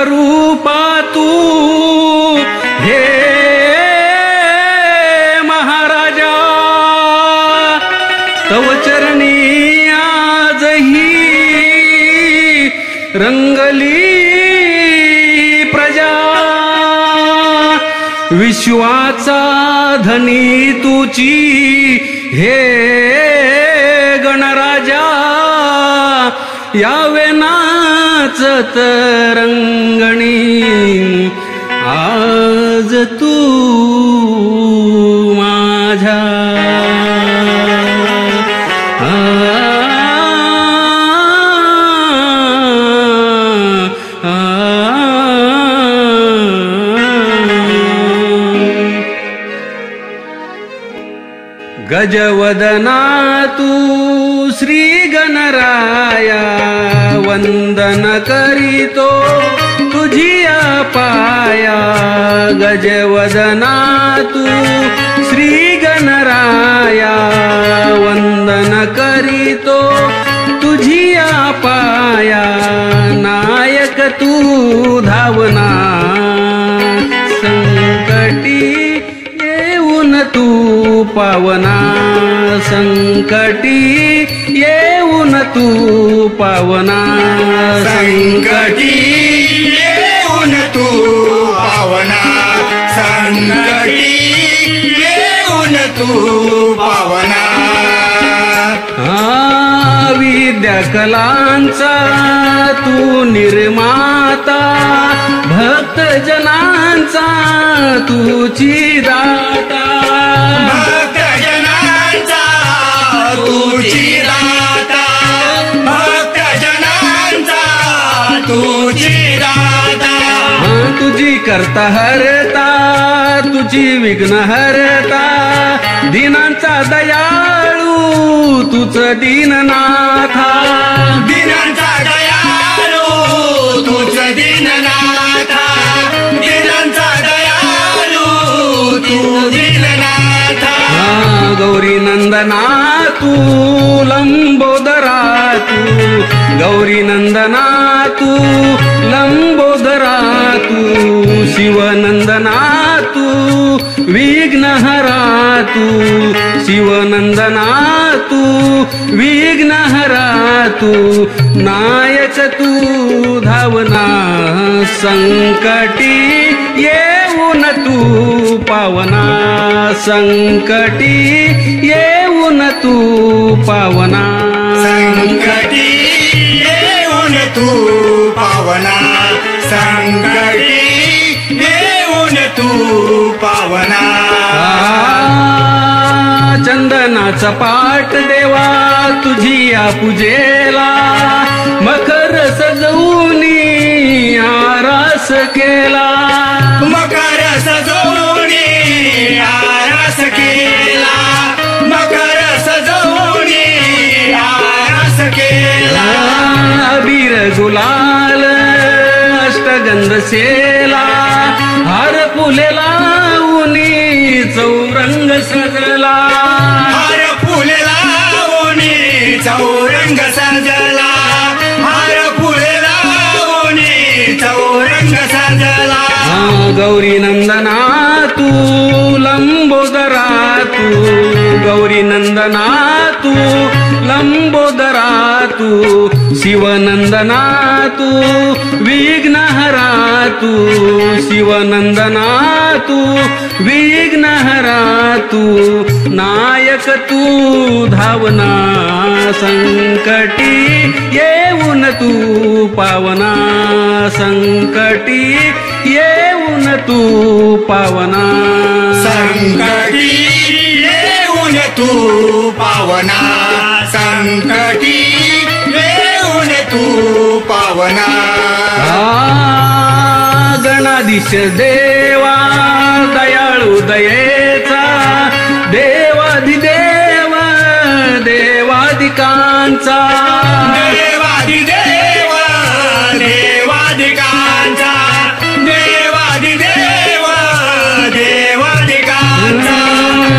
रूपा तू हे महाराजा, तव चरणी आजही रंगली प्रजा। विश्वाचा धनी तुची हे गणराजा, यावे नाचत रंगणी आज तू माझ्या। गजवदना तू श्री गणराया, वंदन करीतो तुझिया पाया। गजवदना तू श्री गणराया, वंदन करीतो तुझिया पाया। नायक तू धावना संकटी येऊन तू पावना। संकटी येऊन तू पावना। संकटी येऊन तू पावना। संकटी येऊन तू पावना। विद्या कलांचा तू निर्माता, भक्त जनांचा तुची दाता। भक्त जनांचा तुची दाता। भक्त जनांचा तुची दाता। तुझी करता हरता, तुझी विघ्न हरता, दिनांचा दयाळू तुझ दीननाथा। दिनांचा दयाळू तुझ दीननाथा। दिनांचा दयाळू तू दीननाथा। गौरी नंदना तू लंबोदरा तू, गौरी नंदना तू लंबोदरा तू। शिवनंदना तू विघ्नहरा तू, शिवनंदना तू विघ्नहरा तू। नायक तू धावना संकटी येऊन तू पावना। संकटी येऊन तू पावना। संकटी येऊन तू पावना। संकटी येऊन तू पावना। चंदनाचा पाट देवा तुझिया पूजेला, मकर सजवूनी आरास केला। मकर सजवूनी आरास केला। मकर सजवूनी आरास केला। अबीर गुलाल अष्टगंध सेला, हार फुले लावूनी चौरंग सजला। हार फुले लावूनी चौरंग सजला। हार फुले लावूनी चौरंग सजला। गौरी नंदना तू लंबोदरा तू, गौरी नंदना तू लंबोदरा तू। शिवनंदना तू विघ्नहरा तू, शिवनंदना तू विघ्नहरा तू। नायक तू धावना संकटी येऊन तू पावना। संकटी येऊन तू पावना। संकटी येऊन तू पावना। संकटी येऊन तू पावना। गणाधीश देवा दयाळू दयेचा, देवाधिदेव देवाधिकांचा। देवाधिदेव देवाधिकांचा। देवाधिदेव देवाधिकांचा।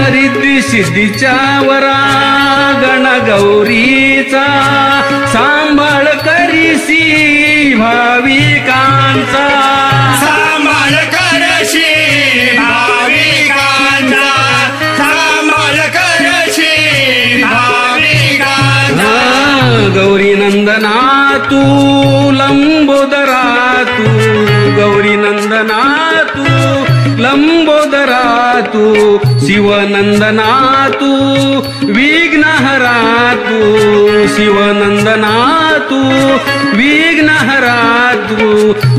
रिद्धी सिद्धीच्या वरा गणगौरीचा, सांभाळ करीसी भाविकांचा सांभाळ करशी भाविकांचा सांभाळ करशी भाविकांचा गौरी नंदना तू लंबोदरा तू गौरी नंदना तू लंबोदरा तू शिवनंदना तू विघ्नहरा तू शिवनंदना तू विघ्नहरा तू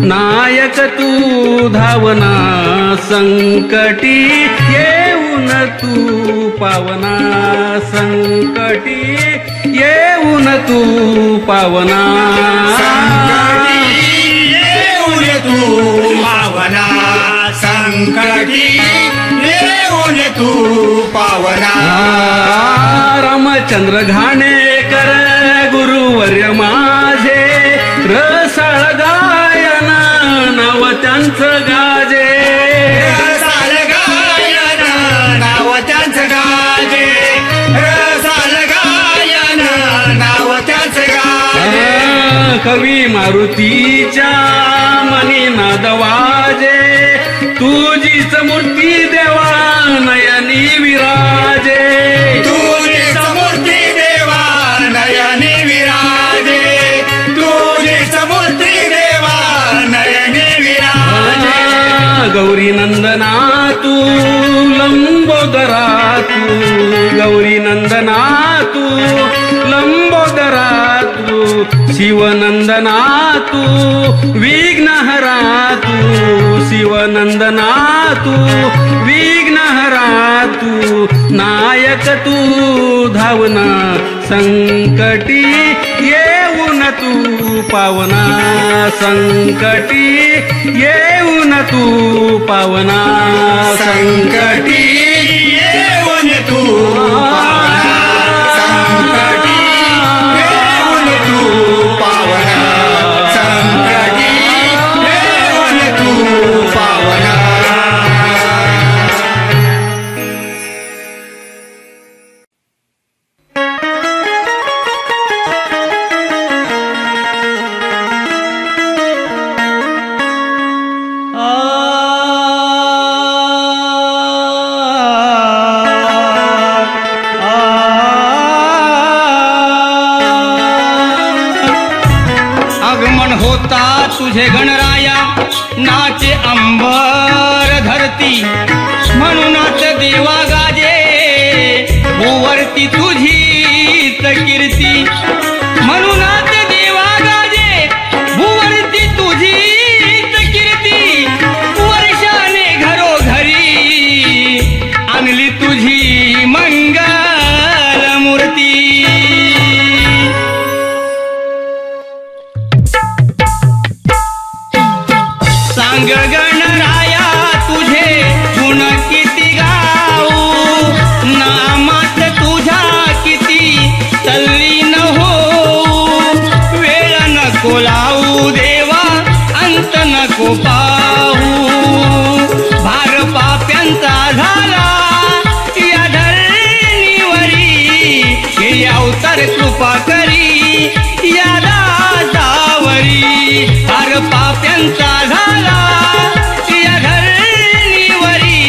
नायक तू धावना संकटी येऊन तू पावना संकटी येऊन तू पावना संकटी येऊन तू पावना संकटी येऊन तू पावना रामचंद्र घाणेकर गुरुवर्य माझे रसाळ गायन नाव त्यांचं गाजे रसाळ गायन नाव त्यांचं गाजे रसाळ गायन नाव त्यांचं गाजे कवी मारुतीच्या मनी नाद वाजे तुझीच मूर्ती देवा नयनी विराजे तुझीच मूर्ती देवा नयनी विराजे तुझीच मूर्ती देवा नयनी विराजे गौरी नंदना तू लंबोदरा तू गौरी नंदना तू लंबोदरा तू शिवनंदना तू विघ्नहरा तू शिवनंदना तू विघ्नहरा तू नायक तू धावना संकटी येऊन तू पावना संकटी येऊन तू पावना संकटी येऊन तू पावना संकटी येऊन तू पावना संकटी येऊन तू पावना आगमन होता तुझे गणराया नाचे अंबर धरती म्हणूनच देवा गाजे भूवरती तुझीच कीर्ती म्हणूनच देवा गाजे भूवरती तुझीच कीर्ती वर्षाने घरोघरी आणली तुझी मंगल मूर्ती सांग गणराया तुझे गुण किती गाऊ नामात तुझ्या किती तल्लीन हो वेळ नको लावू देवा अंत नको पाहू भार पाप्यांचा झाला या धरणीवरी हे अवतार कृपा करी या दासावरी भार पाप्यांचा झाला या धरणीवरी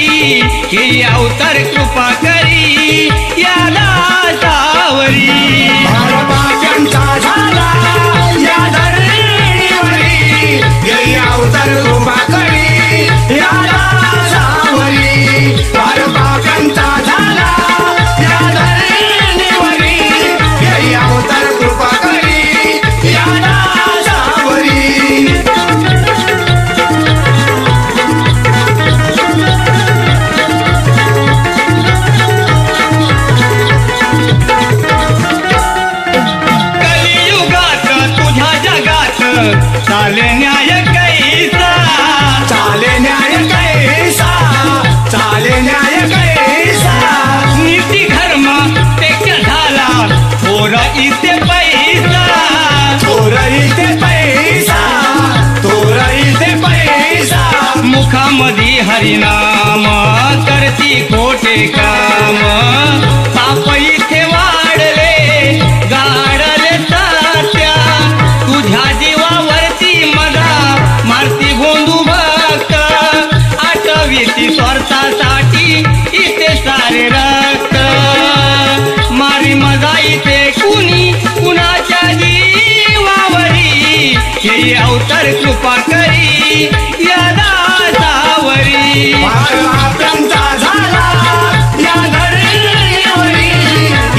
हे अवतार कृपा करी या दासावरी भारताच्यांचा झाला या धरणीवरी जय अवतार कृपा करी या दासावरी भारताच्यांचा झाला या धरणीवरी जय अवतार कृपा करी या दासावरी कलियुगात तुझ्या जगात चाले न्याय कैसा चाले न्याय कैसा चाले न्याय कैसा नीती धर्म तेच्या झाला थोर इथे पैसा तोरईते पैसा तोरईते पैसा मुखामधी हरिनाम करती खोटे काम पाप इथे वाढले गाडले सात्या तुझ्या जीवावरती कृपा करी या दासावरी पापांचा झाला या धरणीवरी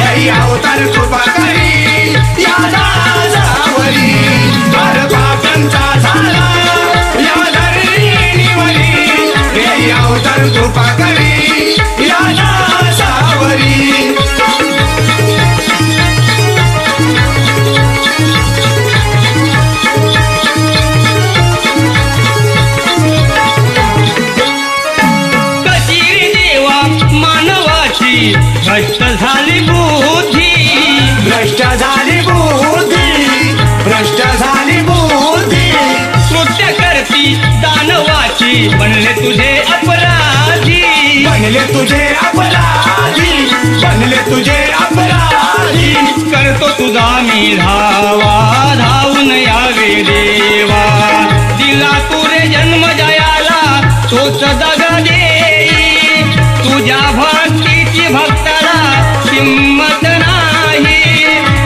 यही अवतार कृपा करी या दासावरी पापांचा झाला या धरणीवरी यही अवतार कृपा करी या दासावरी भ्रष्ट झाली बुद्धी भ्रष्ट झाली बुद्धी भ्रष्ट झाली बुद्धी कृत्य करती दानवाची बनले तुझे अपराधी बनले तुझे अपराधी बनले तुझे अपराधी करतो तुझा मी धावा धावून यावे देवा दिला तुरे जन्म जयाला तोच दगा देई तुझ्या भक्तीची भक्ताला किंमत नाही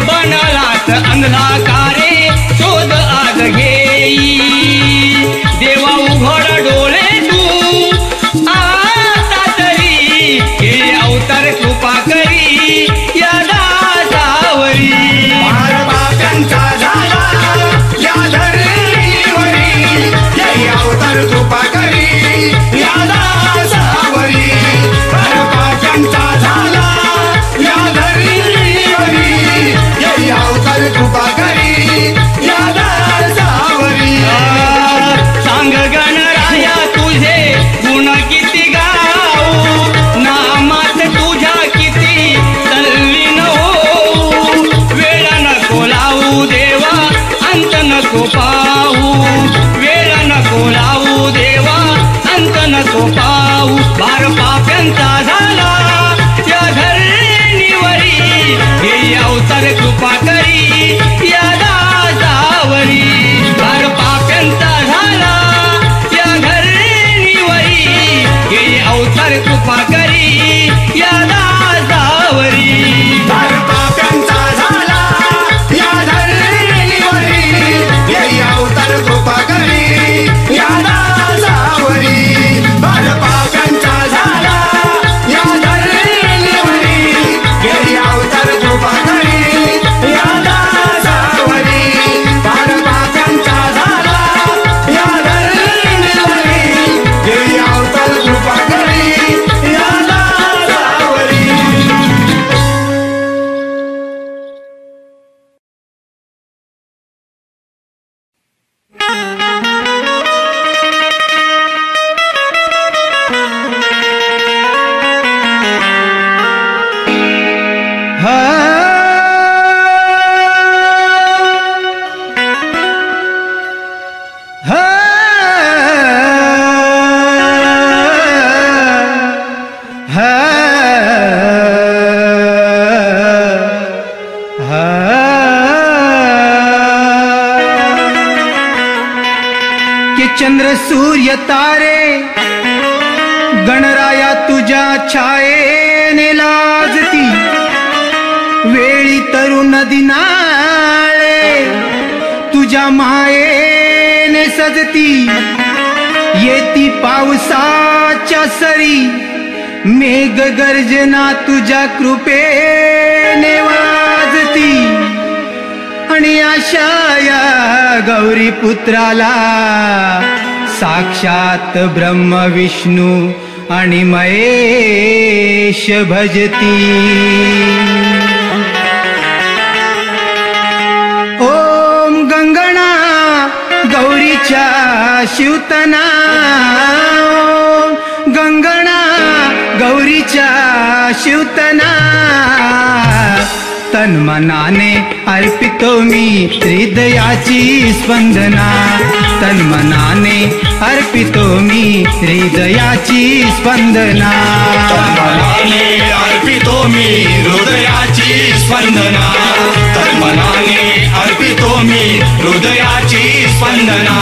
बनलात अंधकारे शोध आग घेई देवा उघड डोळे तू आता तरी हे अवतार कृपा करी या दासावरी पापांचा झाला या धरणीवरी यही अवतार कृपा करी या दासावरी पापांचा झाला या धरणीवरी यही अवतार कृपा करी या दासावरी सांग गणराया तुझे गुण किती गाऊ नामात तुझ्या किती तल्लीन होऊ वेळ नको लावू देवा अंत नको पाहू वेळ नको लावू देवा अंत नको पाहू भार पाप्यांचा झाला या धरणीवरी हे अवतार कृपा करी या दासावरी भार पाप्यांचा झाला या धरणीवरी हे अवतार कृपा करी या दासावरी पापांचा झाला या धरणीवरी यही अवतार कृपा करी या दासावरी पापांचा झाला या धरणीवरी यही अवतार कृपा करी या दासावरी पापांचा झाला या धरणीवरी यही अवतार कृपा करी या दासावरी के चंद्र सूर्य तारे गणराया तुझ्या छायेने लाजती वेळी तरुण दिनाळे तुझ्या मायेने सजती येती पावसाच्या सरी मेघ गर्जना तुझ्या कृपेने वाजती आणि अशा या गौरी पुत्राला साक्षात ब्रह्म विष्णू आणि महेश भजती ओम गंगणा गौरीच्या शिवतना ओम गंगणा गौरीच्या शिवतना तन्मनाने अर्पितो मी हृदयाची स्पंदना तन्मनाने अर्पितो मी हृदयाची स्पंदना तन्मनाने अर्पितो मी हृदयाची स्पंदना तन्मनाने अर्पितो मी हृदयाची स्पंदना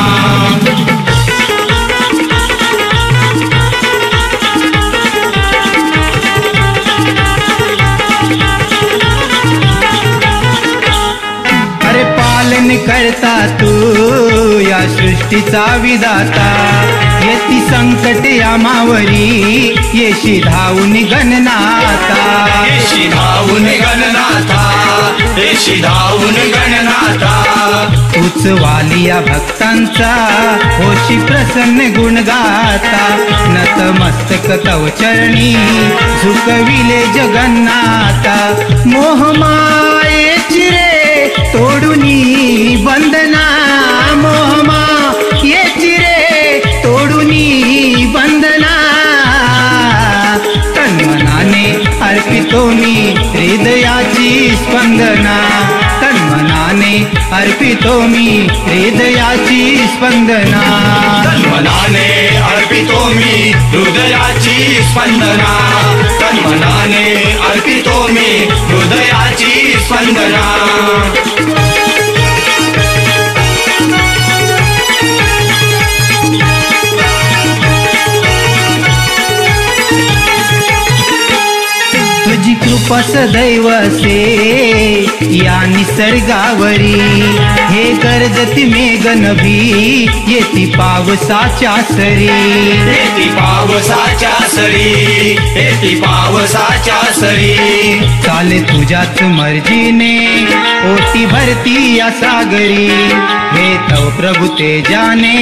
करता तू या सृष्टीचा विधाता येती संकट आमावरी येशी धावून गणनाथा येशी धावून गणनाथा येशी धावून गणनाथा तूच वालिया भक्तांचा होशी प्रसन्न गुण गाता नतमस्तक तव चरणी झुकविले जगन्नाथा मोहमायेची रे तोडुनी बंधना मोहमायेची रे तोडुनी बंधना तन्मनाने अर्पितो मी हृदयाची स्पंदना तन्मनाने अर्पितो मी हृदयाची स्पंदना तन्मनाने अर्पितो मी हृदयाची स्पंदना तन्मनाने अर्पितो मी हृदयाची स्पंदना तुझी कृपा सदैव असे या निसर्गावरी हे गर्जती मेघ नभी येती पावसाच्या सरी येती पावसाच्या सरी येती पावसाच्या सरी चाले तुझ्याच मर्जीने ओटी भरती या सागरी हे तव प्रभु तेजाने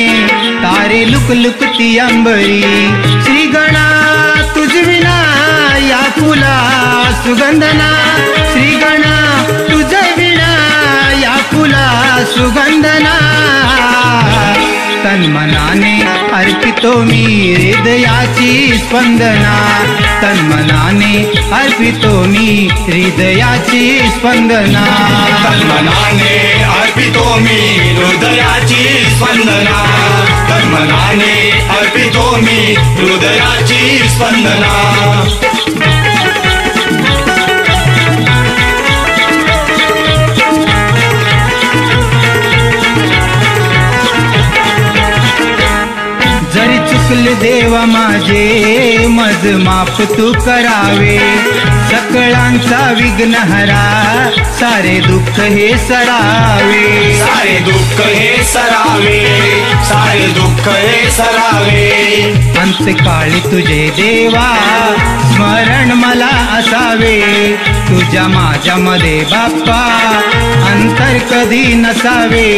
तारे लुक लुकती अंबरी श्री गणा तुझ विना या फुला सुगंधना श्री गणा तुझ विना या फुला सुगंधना तन्मनाने अर्पितो मी हृदयाची स्पंदना तन्मनाने अर्पितो मी हृदयाची स्पंदना तन्मनाने अर्पितो मी हृदयाची स्पंदना तन्मनाने अर्पितो मी हृदयाची स्पंदना जरी चुकले देवा माझे मज माफ तू करावे सकळांचा विघ्नहरा सारे दुःख हे सरावे सारे दुःख हे सरावे सारे दुःख हे सरावे अंतकाळी तुझे देवा स्मरण मला असावे तुझ्या माझ्यामध्ये बाप्पा अंतर कधी नसावे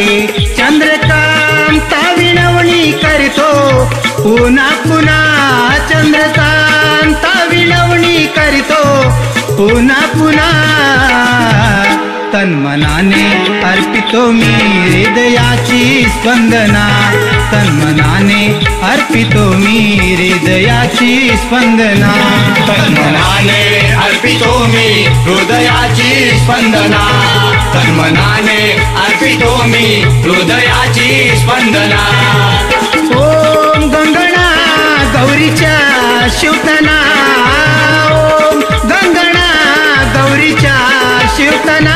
चंद्रकांता विनवणी करतो पुन्हा पुन्हा चंद्रकांता विनवणी करतो पुन्हा पुन्हा तन्मनाने अर्पितो मी हृदयाची स्पंदना तन्मनाने अर्पितो मी हृदयाची स्पंदना तन्मनाने अर्पितो मी हृदयाची स्पंदना तन्मनाने अर्पितो मी हृदयाची स्पंदना ओम गंगणा गौरीच्या शिवतना ओम गंगणा गौरीच्या शिवतना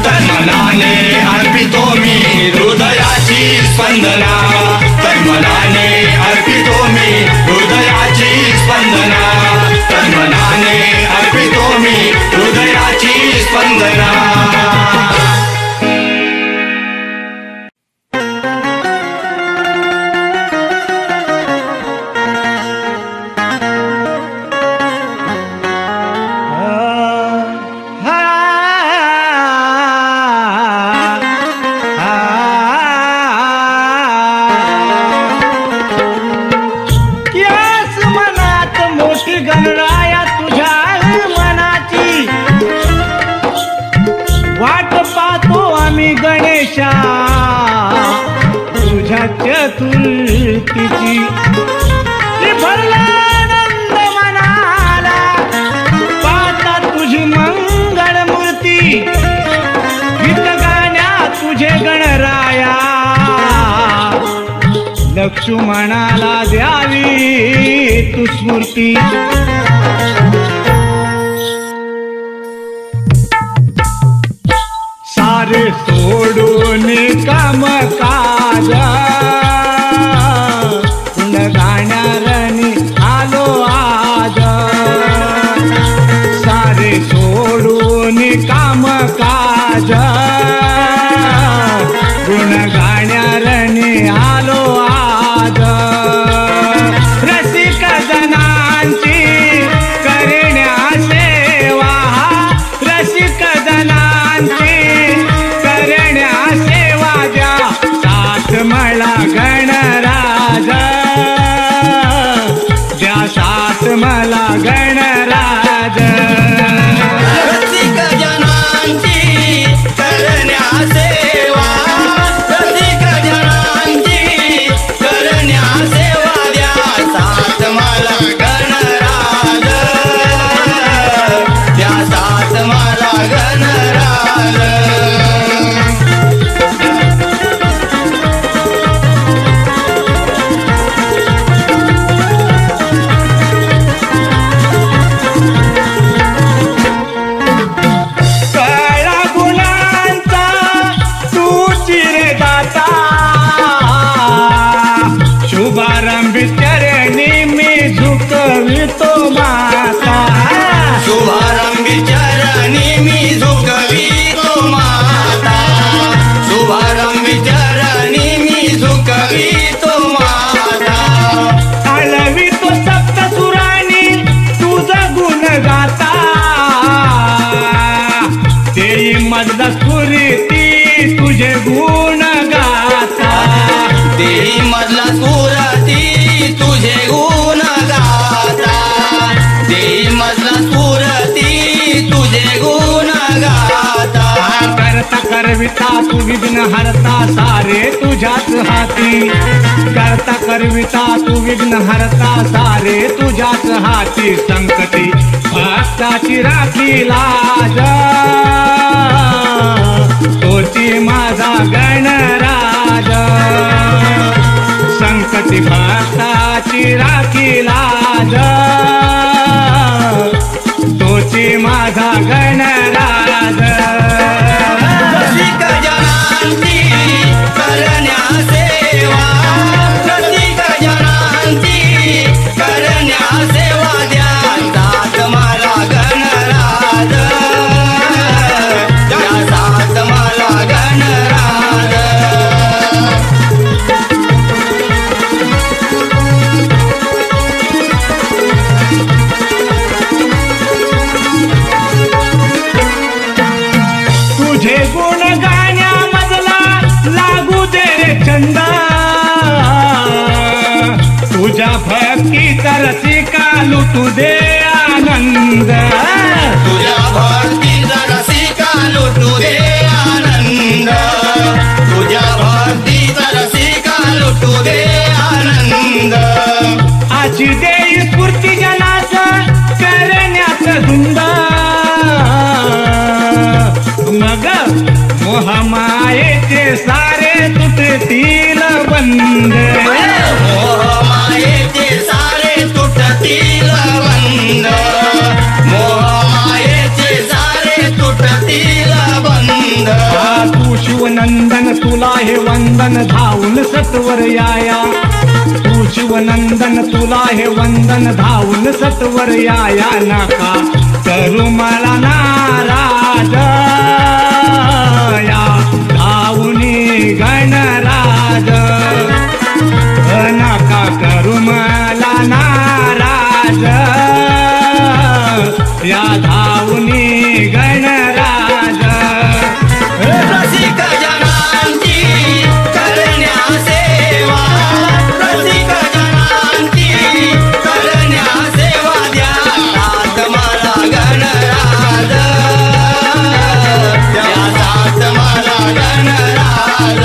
तन्मनाने अर्पितो मी हृदयाची स्पंदना तन्मनाने अर्पितो मी हृदयाची स्पंदना तन्मनाने अर्पितो मी हृदयाची स्पंदना चतुर्थीची भरला आनंद मनाला पाहता तुझी मंगळ मूर्ती गीत गाण्या तुझे गणराया लक्ष्मणाला द्यावी तू स्मृती सारे सोडून काम काज गाण्यारणी आलो आज सारे सोडून काम काज गुण गाण्या गणराज कळा गुणांचा तू चिरदाता शुभारंभी चरणी मी झुकवितो माता शुभारंभी चरणी मी झुकवितो माता शुभारंभी चरणी मी झुकवितो माता आळवितो सप्तसुरांनी तुझं गुण गाता तेही मधला स्फुरिती तुझे गुण गाता देही मधला सुरती तुझे गुण गाता देही मधला सुरती तुझे गुण गाता करता करविता तू विघ्न हरता सारे तुझ्याच हाती करता करविता तू विघ्न हरता सारे तुझ्याच हाती संकटी भक्ताची राखी लाज तोची माझा गणराज संकटी भक्ताची राखी लाज तोची माझा गणराज रसिक जनांची करण्या सेवा रसिक जनांची करण्या सेवा द्या साथ मला गणराज द्या साथ मला गणराज तुझे गुण गाण्यामधला लागू दे रे छंद तुझ्या भक्तीचा रसिका लुटू दे आनंद तुझ्या भक्तीचा रसिका लुटू दे आनंद तुझ्या भक्तीचा रसिका लुटू दे आनंद आची देई स्फूर्ती जनाच करण्याचं धुंद मग मोहमायेचे सारे तुटतील बंद मोहमायेचे सारे तुटतील बंद मोहमायेचे सारे तुटतील बंद तू शिवनंदन तुला हे वंदन धावून सत्वर याया तू शिवनंदन तुला हे वंदन धावून सत्वर याया नका करू मला नाराज या धावुनी गणराज नका करू मला नाराज या धावुनी गणराज रसिक जनांची करण्या सेवा रसिक जनांची करण्या सेवा द्या साथ मला गणराज द्या साथ मला गणराज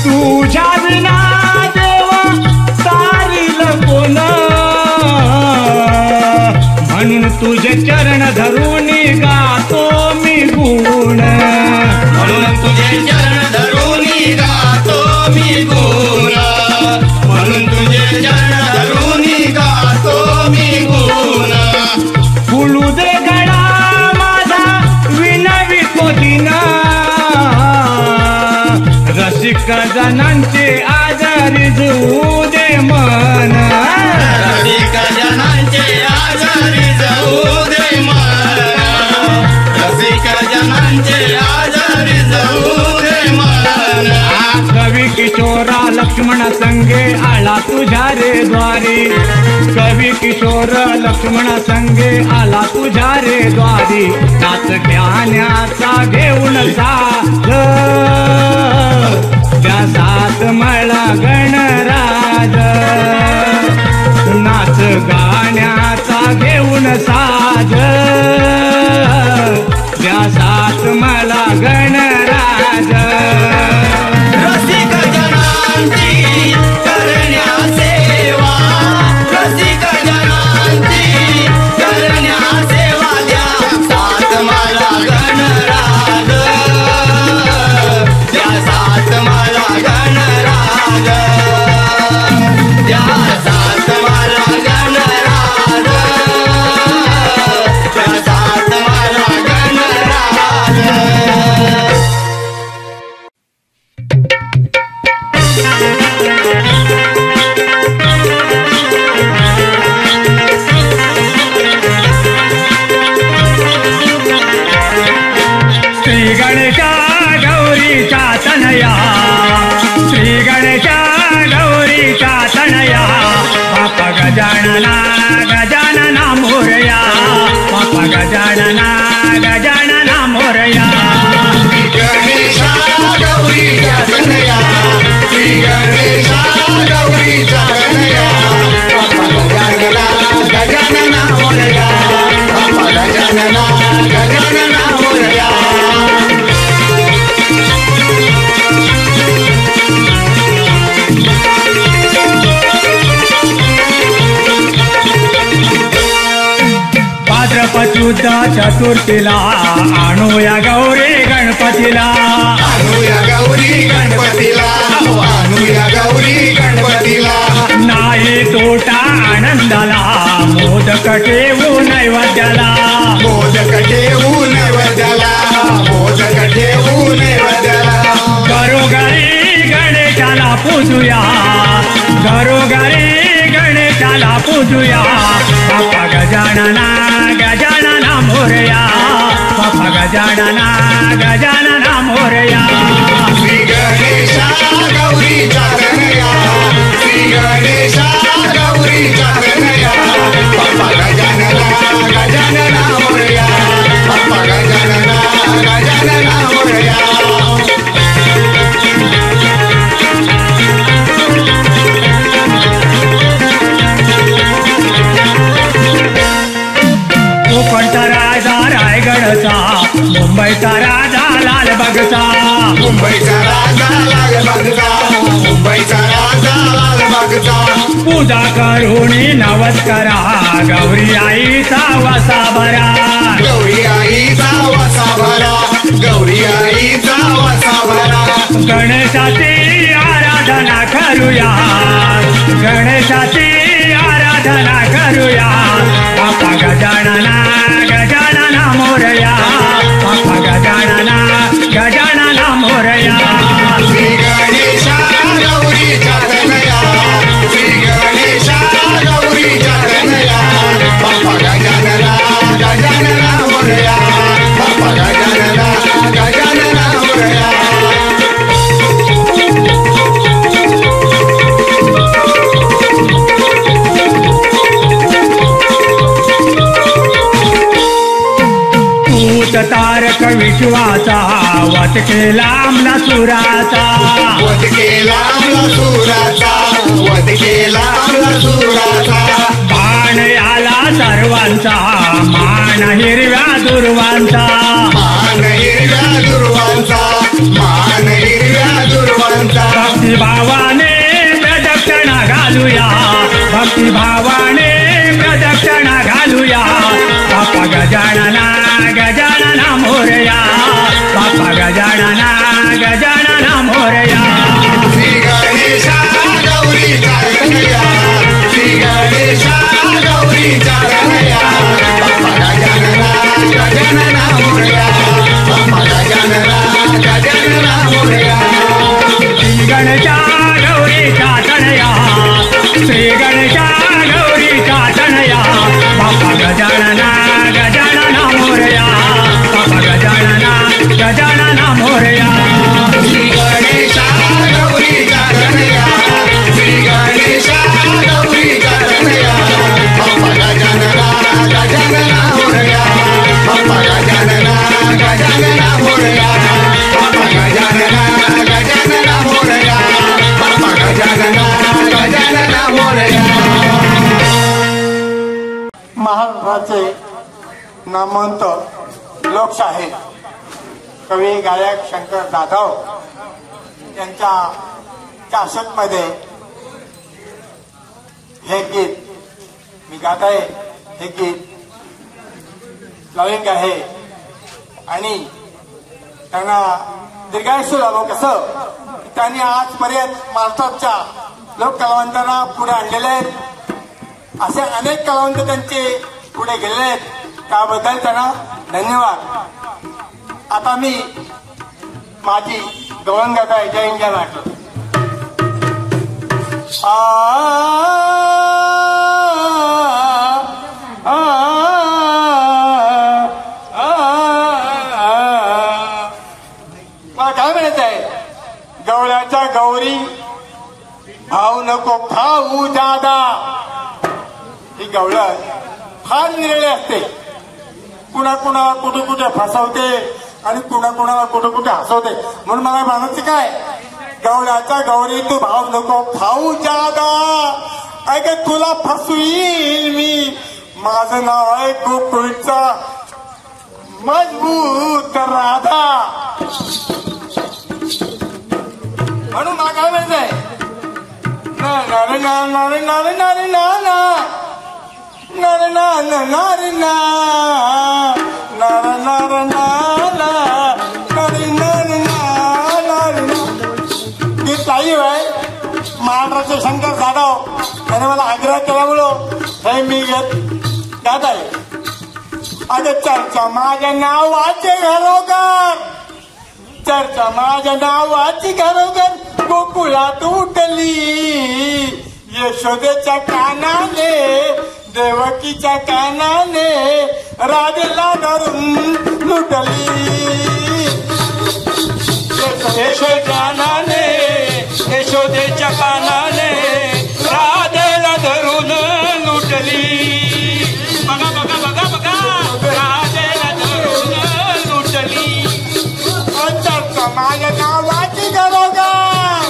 तुझ्या विना देवा तारील कोण म्हणून तुझे चरण धरून गातो मी गुण म्हणून तुझे चरण धरून गातो मी गुण म्हणून तुझे चरण धरून गातो मी गुण फुलू दे गळा माझा विनवितो दिन रसिक जनांचे आजारी जळू दे मन रसिक जनांचे आजारी जाऊ दे मन रसिक जनांचे आजारी जाऊ दे मन कवी किशोरा लक्ष्मण संगे आला तुझ्या रे द्वारी कवी किशोर लक्ष्मण संगे आला तुझ्या रे द्वारी नाच ज्ञानाचा घेऊन साथ त्या साथ मला गणराज नाच गाण्याचा घेऊन साज त्या साथ मला गणराज तनया श्री गणेशा गौरीचा तनया बाप्पा गजानना गजानना मोरया बाप्पा गजानना गजानना मोरया गणेशा गौरीचा तनया श्री गणेशा गौरीचा तनया बाप्पा गजानना गजानना मोरया बाप्पा गजानना गजानना मोरया भाद्रपद शुद्ध चतुर्थीला आणूया गौरी गणपतीला आणूया गौरी गणपतीला आणूया गौरी गणपतीला नाही तोटा आनंदाला मोदक ठेवू नैवेद्याला मोदक ठेवू नैवेद्याला मोदक ठेवू नैवेद्याला घरोघरी गणेशाला पूजूया घरोघरी गणेशाला पूजूया बाप्पा गजानना गजानना मोरया बाप्पा गजानना गजानना मोरया श्री गणेशा गौरीचा तनया श्री गणेशा गौरीचा तनया बाप्पा गजानना गजानना मोरया बाप्पा गजानना गजानना मोरया कोकणचा राजा रायगडचा मुंबईचा राजा लालबागचा मुंबईचा राजा लालबागचा मुंबईचा राजा लालबागचा पूजा करुणी नवस करा गौरी आईचा वसा भरा गौरी आईचा वसा भरा गौरी आईचा वसा भरा गणेशाची आराधना करूया गणेशाची आराधना करूया बाप्पा गजानना गजानना मोरया बाप्पा गजानना गजानना मोरया श्री गणेशा गौरीचा तनया श्री गणेशा गौरीचा तनया बाप्पा गजानना गजानना मोरया बाप्पा गजानना गजानना मोरया भूत तारक विश्वाचा वत केला आमला सुराचा वध केला आमला सुराचा वध केला आमला सुराचा बाण आला सर्वांचा मान हिरव्या दुर्वांचा मान हिरव्या दुर्वांचा मान हिरव्या दुर्वांचा भक्तिभावाने प्रदक्षिणा घालूया भक्तिभावाने प्रदक्षिणा घालूया बाप्पा गजानना गजानना मोरया बाप्पा गजानना गजानना मोरया श्री गणेशा गौरीचा तनया श्री गणेशा गौरीचा तनया बाप्पा गजानना गजानना मोरया बाप्पा गजानना गजानना मोरया श्री गणेशा गौरीचा तनया श्री गणेशा गौरीचा तनया बाप्पा गजानना गजानना मोरया बाप्पा गजानना गजानना मोरया श्री गणेशा गौरीचा तनया श्री गणेशा गौरीचा तनया बाप्पा गजानना गजानना मोरया बाप्पा गजानना गजानना मोरया बाप्पा गजानना गजानना मोरया बाप्पा गजानना गजानना मोरया महाराष्ट्राचे नामवंत लोकशाहीर कवी गायक शंकर जाधव यांच्या कॅसेटमध्ये हे गीत मी गात आहे. हे गीत लविंग आहे आणि त्यांना दीर्घायुष्य झालो कसं त्यांनी आजपर्यंत महाराष्ट्राच्या लोक कलावंतांना पुढे आणलेले आहेत. असे अनेक कलावंत त्यांचे पुढे गेलेले आहेत. त्याबद्दल त्यांना धन्यवाद. आता मी माझी गवळण गाता जय हिंद जय महाराष्ट्र. मला काय म्हणायचं आहे गवळ्याच्या गौरी भाऊ नको खाऊ दादा. ही गवळण फार निरळे असते. कुणाकुणाला कुठे कुठे फसवते आणि कुणाकुणाला कुठे कुठे हसवते. म्हणून मला म्हणायचं काय, गवळ्याच्या गौरी तू भाव नको खाऊ जादा. ऐक तुला फसवील मी. माझं नाव आहे गोकुळचा मजबूत राधा. म्हणून मला काय म्हणायचंय, नारे ना नारे नारे नारे ना ना नारे ना ना नारे ना नारे नारे ना ना नारे नारे ना नारे ना. गीत लाईव्ह आहे. महाराष्ट्राचे शंकर जाधव त्याने मला आग्रह केल्यामुळं हे मी गात आहे. अगं चर्चा माझ्या नावाचे घरोघर, चर्चा माझ्या नावाची घरोघर गोकुळात उठली. यशोदेच्या कानाने देवकीच्या कानाने राधेला धरून लुटली. यशोदानाने यशोदेच्या कानाने राधेला धरून लुटली. बघा बघा बघा बघा राधेला धरून लुटली. चर्चा माझ्या नावाची घरोघर,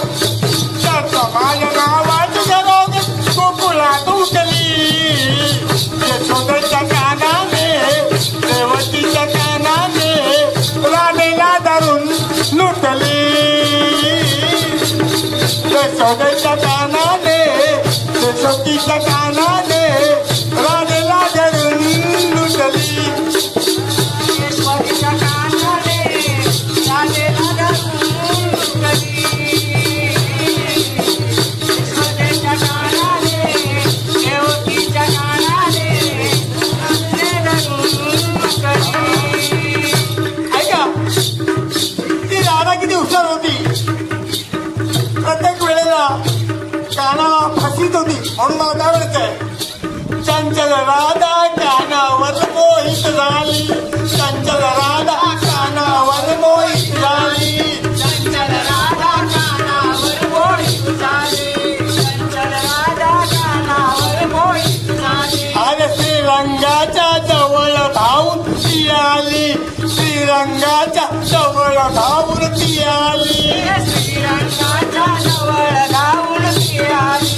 चर्चा माझ्या नावाची घरोघर गोकुळात उठली. यशोदेच्या कानाने देवकीच्या कानाने राधेला धरून लुटली. यशोदेच्या कानाने देवकीच्या कानाने राधेला धरून लुटली. यशोदेच्या कानाने राधेला धरून लुटली. यशोदेच्या कानाने देवकीच्या कानाने राधेला धरून लुटली. ऐका, ती राधा किती हुशार होती. प्रत्येक वेळेला कानाला फसीत होती. म्हणून मला काय म्हणायचंय, चंचल राधा कानावर मोहित झाली. चंचल राधा कानावर मोहित झाली. चंचल राधा कानावर मोहित झाली. चंचल राधा कानावर मोहित झाली. अरे श्रीरंगाच्या जवळ धावून ती आली. श्रीरंगाच्या जवळ धावून ती आली. श्रीरंगाच्या जवळ धावून ती आली.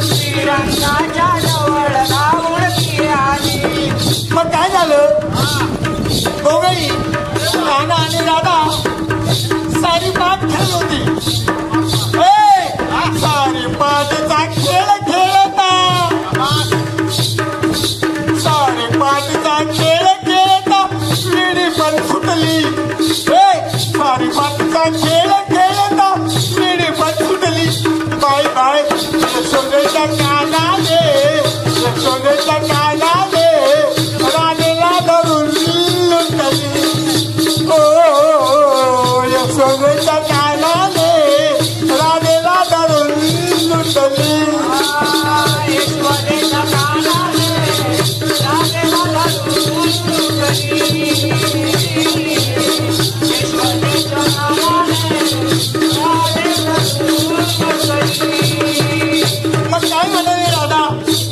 श्रीरंगाच्या जवळ धावून ती आली. मग काय झालं, दोघही राधा आणि राधा सारी पाठ खेळत होती. सारी पाठचा खेळ खेळता, सारी पाठचा खेळ खेळता विडी पण सुटली. सारी पाठचा खेळ खेळता विडी पण सुटली. बाय बाय यशोदेच्या कानाने, यशोदेच्या कानाने राधेला धरून लुटली. ओ यशोदेच्या कानाने राधेला धरून लुटली. यशोदेच्या कानाने राधेला धरून लुटली. यशोदेच्या कानाने राधेला धरून लुटली. मग काय म्हणाली राधा,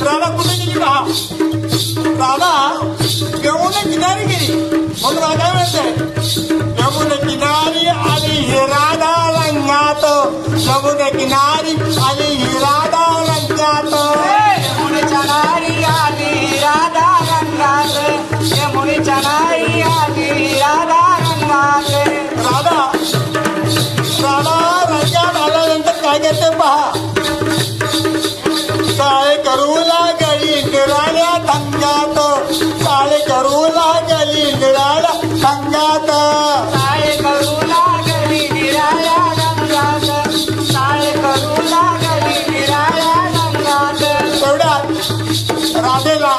राधा कुठे गेली पहा. राधा यमुने किनारी गेली. म्हणून मला काय म्हणतंय, यमुने किनारी आली ही राधा रंगात. यमुने किनारी आली ही राधा रंगात. यमुनेच्या नारी आली राधा रंगात. यमुनेच्या नारी आली राधा रंगात. राधा राधा रंगात आल्यानंतर काय करते पहा. काळे करू लागली निराळ्या धंगात. काळे करू लागली निराळ्या धंगात. साळे करू लागली निराळ्या रंगात. साळे करू लागली निराळ्या रंगात. तेवढ्यात राधेला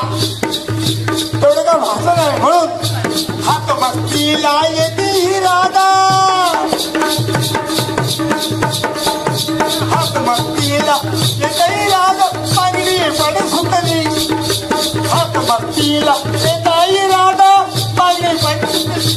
तेवढं का भाषण आहे. म्हणून हात मस्तीला येते ही राधा. हात मस्तीला येते ही राधा. पागडी पण सुटली. हात मस्तीला येते ही राधा. पागडी पण सुटली.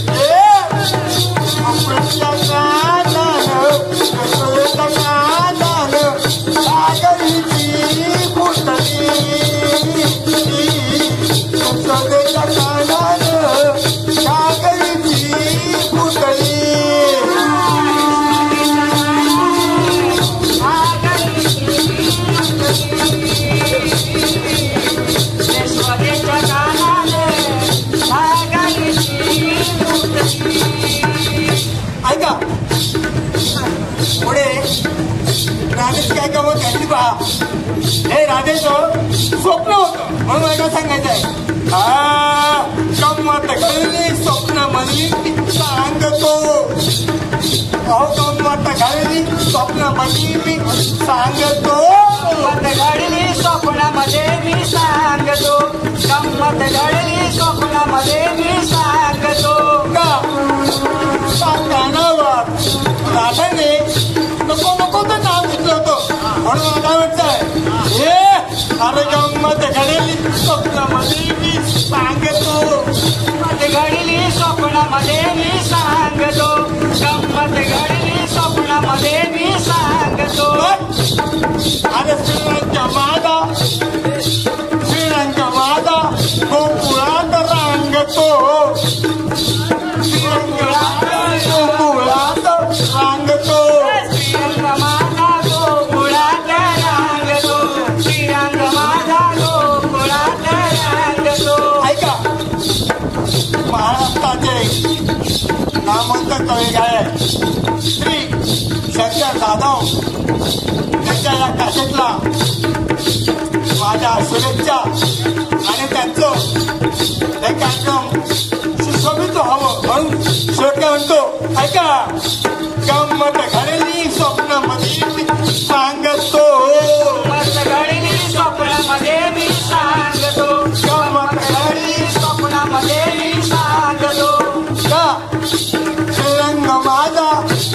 राधेश काय गमत घातली पहा. हे राधेचं स्वप्न होतं म्हणून मला सांगायचंय. गंमत घडली स्वप्न मधली सांगतो. अहो गंमत घडली स्वप्न मधली मी सांगतो. गंमत घडली स्वप्नामध्ये मी सांगतो. गंमत घडली स्वप्नामध्ये मी सांगतो. कानावर राधाने नको नको तर नाव घेतलं होतं म्हणून मला वाटतंय हे अरे गंमत घडली स्वप्नामध्ये मी सांगतो. गंमत घडली स्वप्नामध्ये मी सांगतो. गंमत घडली स्वप्नामध्ये मी सांगतो. अरे श्रीरंग माझा गोकुळात रांगतो. गोकुळात रांगतो. श्रीरंग माझा गोकुळात रांगतो. श्रीरंग माझा गोकुळात रांगतो. ऐका महाराष्ट्राचे नामवंत कवी गायक श्री शंकर जाधव त्यांच्या या कॅसेटला माझ्या शुभेच्छा आणि त्यांचं हे कार्यक्रम सुशोभित व्हावं म्हणून शेवटी म्हणतो. ऐका गंमत घडली स्वप्नामध्ये मी सांगतो. गंमत घडली स्वप्नामध्ये मी सांगतो. गंमत घडली स्वप्नामध्ये मी सांगतो. श्रीरंग माझा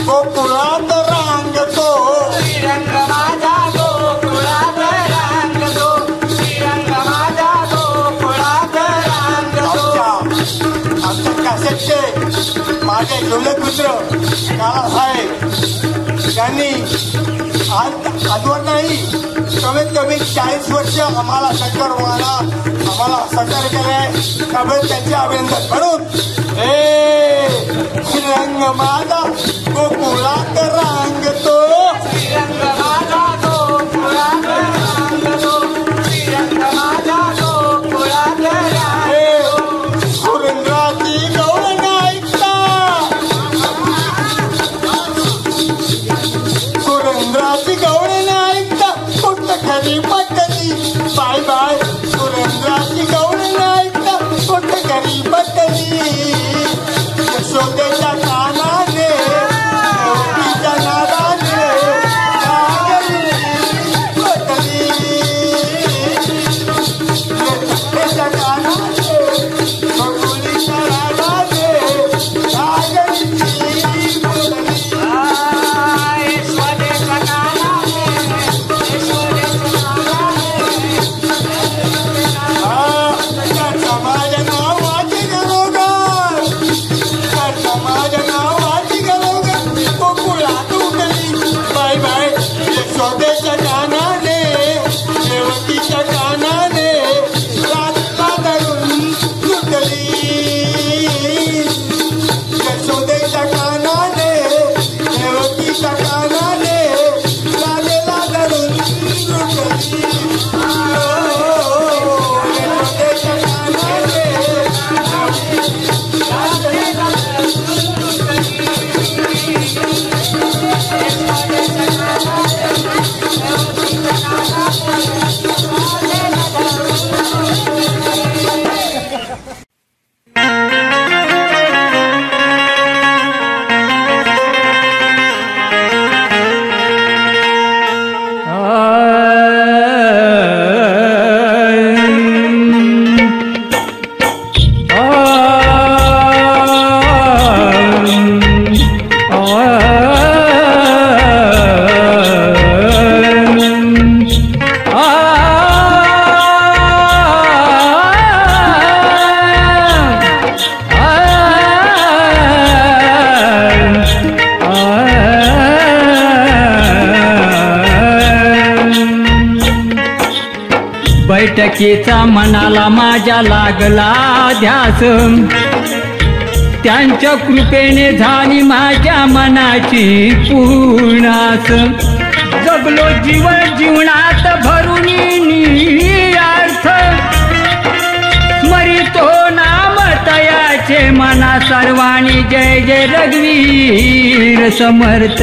गोकुळात रांगतो. श्रीरंग माझा गोकुळात रांगतो. श्रीरंग माझा गोकुळात रांगतो. आमच्या कॅसेटचे माझे जिवलग मित्र काळासाहेब यांनी आजवर नाही कमीत कमी 40 वर्ष आम्हाला सहकार्य केले. त्यामुळे त्यांचे अभिनंदन करून श्रीरंग माझा गोकुळात रांगतो. श्रीरंग माझा गोकुळात रांगतो. श्रीरंग माझा गोकुळात रांगतो. सुरेंद्राची गवळण ऐकता. सुरेंद्राची गवळण ऐकता कुठं खरी पटली. बाय बाय सुरेंद्राची गवळण ऐकता कुठं खरी पटली. यशोदेच्या कानाने देवकीच्या नादाने पटली. यशोदेच्या कानाने बकुलीच्या नादाने पटली. यशोदेच्या नादाने यशोदेच्या माझ्या नावाची गरोगर माझ्या नावाची गरोगर गोकुळात उठली. बाय बाय यशोदेच्या कानाने देवकीच्या कानाने रातला धरून लुटली. यशोदेच्या कानाने देवकीच्या कानाने राधेला धरून लुटली. यशोदेच्या कानाने बैठकीचा मनाला माझ्या लागला ध्यास. त्यांच्या कृपेने झाली माझ्या मनाची पूर्णास. जगलो जीवनात भरून अर्थ. स्मरितो नाम तयाचे मना सर्वाणी. जय जय रघुवीर समर्थ.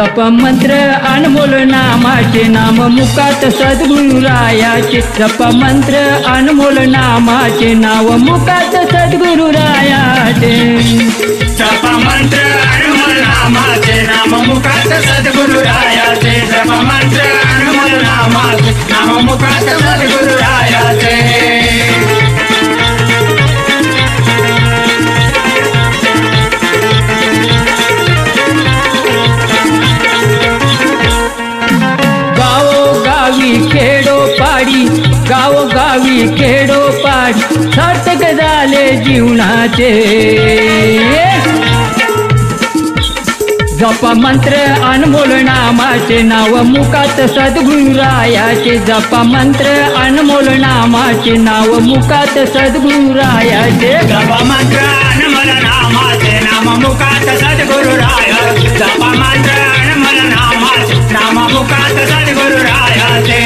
जप मंत्र अनमोल नामाचे नाम मुखात सद्गुरुरायाचे जप मंत्र अनमोल नामाचे नाव मुखात सद्गुरुरायाचे जप मंत्र अनमोल नामाचे नाम मुखात सद्गुरुरायाचे जप मंत्र अनमोल नामाचे नाम मुखात सद्गुरुरायाचे खेडोपाडी गावोगावी खेडोपाडी सार्थक झाले जीवनाचे जप मंत्र अनमोल नामाचे नाव मुखात सद्गुरुरायाचे जप मंत्र अनमोल नामाचे नाव मुखात सद्गुरुरायाचे जप मंत्र अनमोल नामाचे नाम मुखात सद्गुरुरायाचे जप मंत्र अनमोल नामाचे नाम मुखात सद्गुरुरायाचे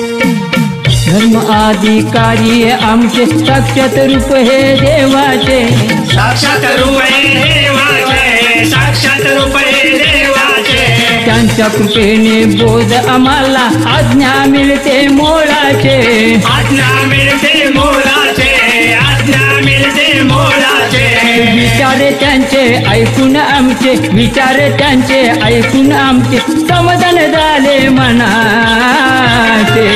धर्म अधिकारी आमचे साक्षात रूप हे देवाचे साक्षात रूप हे देवाचे साक्षात रूप हे देवाचे त्यांच्या कृपेने बोध आम्हाला आज्ञा मिळते मोळाचे आज्ञा मिळते मोलाचे आज्ञा मिळते मोलाचे विचार त्यांचे ऐकून आमचे विचार त्यांचे ऐकून आमचे समाधान झाले मनाचे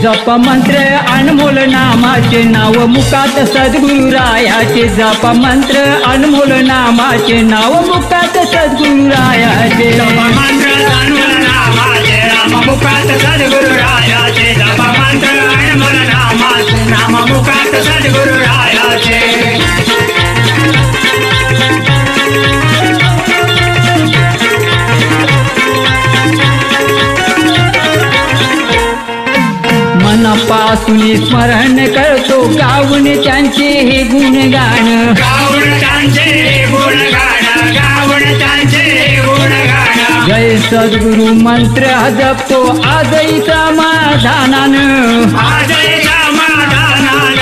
जप मंत्र अनमोल नामाचे नाव मुखात सद्गुरुरायाचे जप मंत्र अनमोल नामाचे नाव मुखात सद्गुरुरायाचे जप मंत्र अनमोल नामाचे नाम मुखात सद्गुरुरायाचे जप मंत्र अनमोल नामाचे नाम मुखात सद्गुरुरायाचे मनापासून स्मरण करतो गाऊन त्यांचे हे गुणगान गाऊन त्यांचे गुणगान गाऊन त्यांचे गुणगान जय सद्गुरु मंत्र जपतो आजही समाधानानं आजही समाधानानं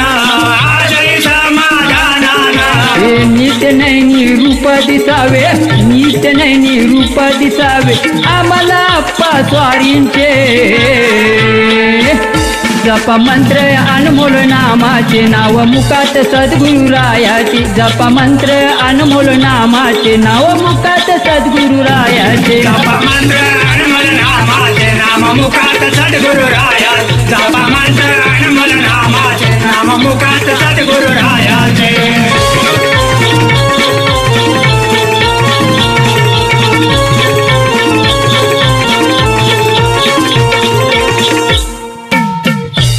आजही समाधानानं हे नित्य नैनी रूप दिसावे नित्य नैनी रूप दिसावे आम्हाला अप्पा स्वारींचे जप मंत्र अनमोल नामाचे नाव मुखात सद्गुरुरायाचे जप मंत्र अनमोल नामाचे नाव मुखात सद्गुरुरायाचे जप मंत्र अनमोल नामाचे नाम मुखात सद्गुरुरायाचे जप मंत्र अनमोल नामाचे नाम मुखात सद्गुरुरायाचे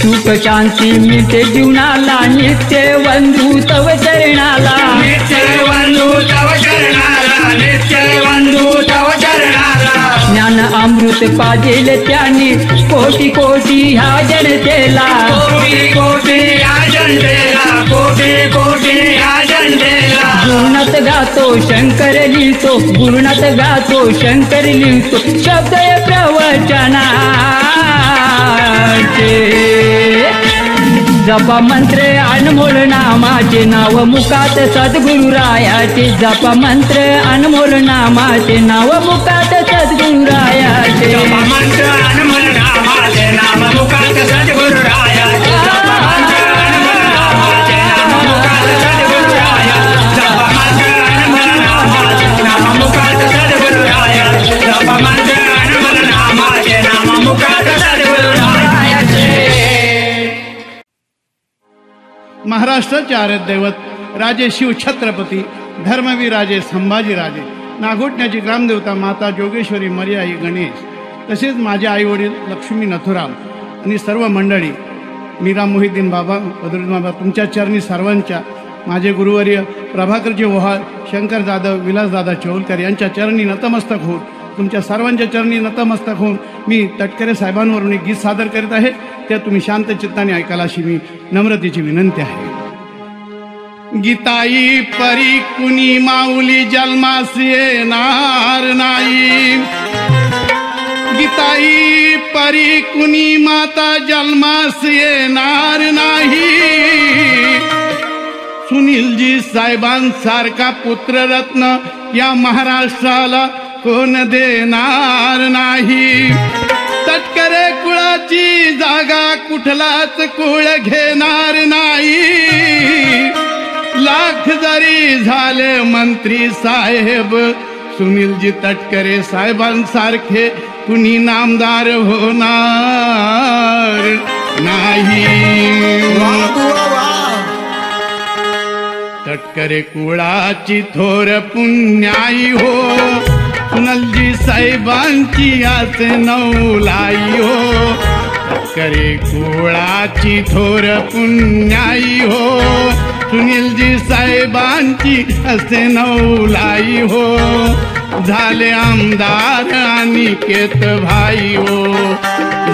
सुख शांती मिळते जीवनाला नित्य बंधू तव चरणाला नित्य बंधू तव चरणाला नित्य बंधू तव चरणाला ज्ञान अमृत पाजेल त्याने कोटी कोटी ह्या जनतेला कोटी कोटी या जनतेला कोटी कोटी या जनतेला गुरुनाथ गातो शंकर लिहितो गुरुनाथ गातो शंकर लिहितो शब्द प्रवचनाचे जप मंत्र अनमोल नामाचे नाव मुखात सद्गुरुरायाचे जप मंत्र अनमोल नामाचे नाव मुखात सद्गुरुरायाचे जप मंत्र अनमोल नामाचे नाम मुखात सद्गुरुरायाचे जप मंत्र अनमोल नामाचे नाम मुखात सद्गुरुरायाचे जप मंत्र अनमोल नामाचे नाम मुखात सद्गुरुरायाचे जप मंत्र अनमोल नामाचे नाम मुखात सद्गुरुरायाचे महाराष्ट्राचे आराध्य दैवत राजे शिव छत्रपती धर्मवीर राजे संभाजीराजे नागोठण्याची ग्रामदेवता माता जोगेश्वरी मर्याई गणेश तसेच माझे आईवडील लक्ष्मी नथुराम आणि सर्व मंडळी मीरा मोहिद्दीन बाबा बदरुद्दीन बाबा तुमच्या चरणी सर्वांच्या माझे गुरुवर्य प्रभाकरजी ओहाळ शंकर जाधव विलासदादा चौलकर यांच्या चरणी नतमस्तक होऊन तुमच्या सर्वांच्या चरणी नतमस्तक होऊन मी तटकरे साहेबांवरून एक गीत सादर करीत आहे ते तुम्ही शांत चित्ताने ऐकायला अशी मी नम्रतेची विनंती आहे. गीताई परी कुणी माऊली जन्मास येणार नाही योगिताई परी कुणी माता जन्मास येणार नाही. सुनीलजी साहेबांसारखा पुत्ररत्न या महाराष्ट्राला कोण देणार नाही. तटकरे कुळाची जागा कुठलाच कुळ घेणार नाही. लाख जरी झाले मंत्री साहेब सुनीलजी तटकरे साहेबांसारखे कुणी नामदार होणार नाही. तटकरे कुळाची थोर पुण्याई हो सुनीलजी साहेबांची आस नवलाई हो. तटकरे कुळाची थोर पुण्याई हो सुनीलजी साहेबांची असे नवलाई हो. झाले आमदार अनिकेत भाई हो.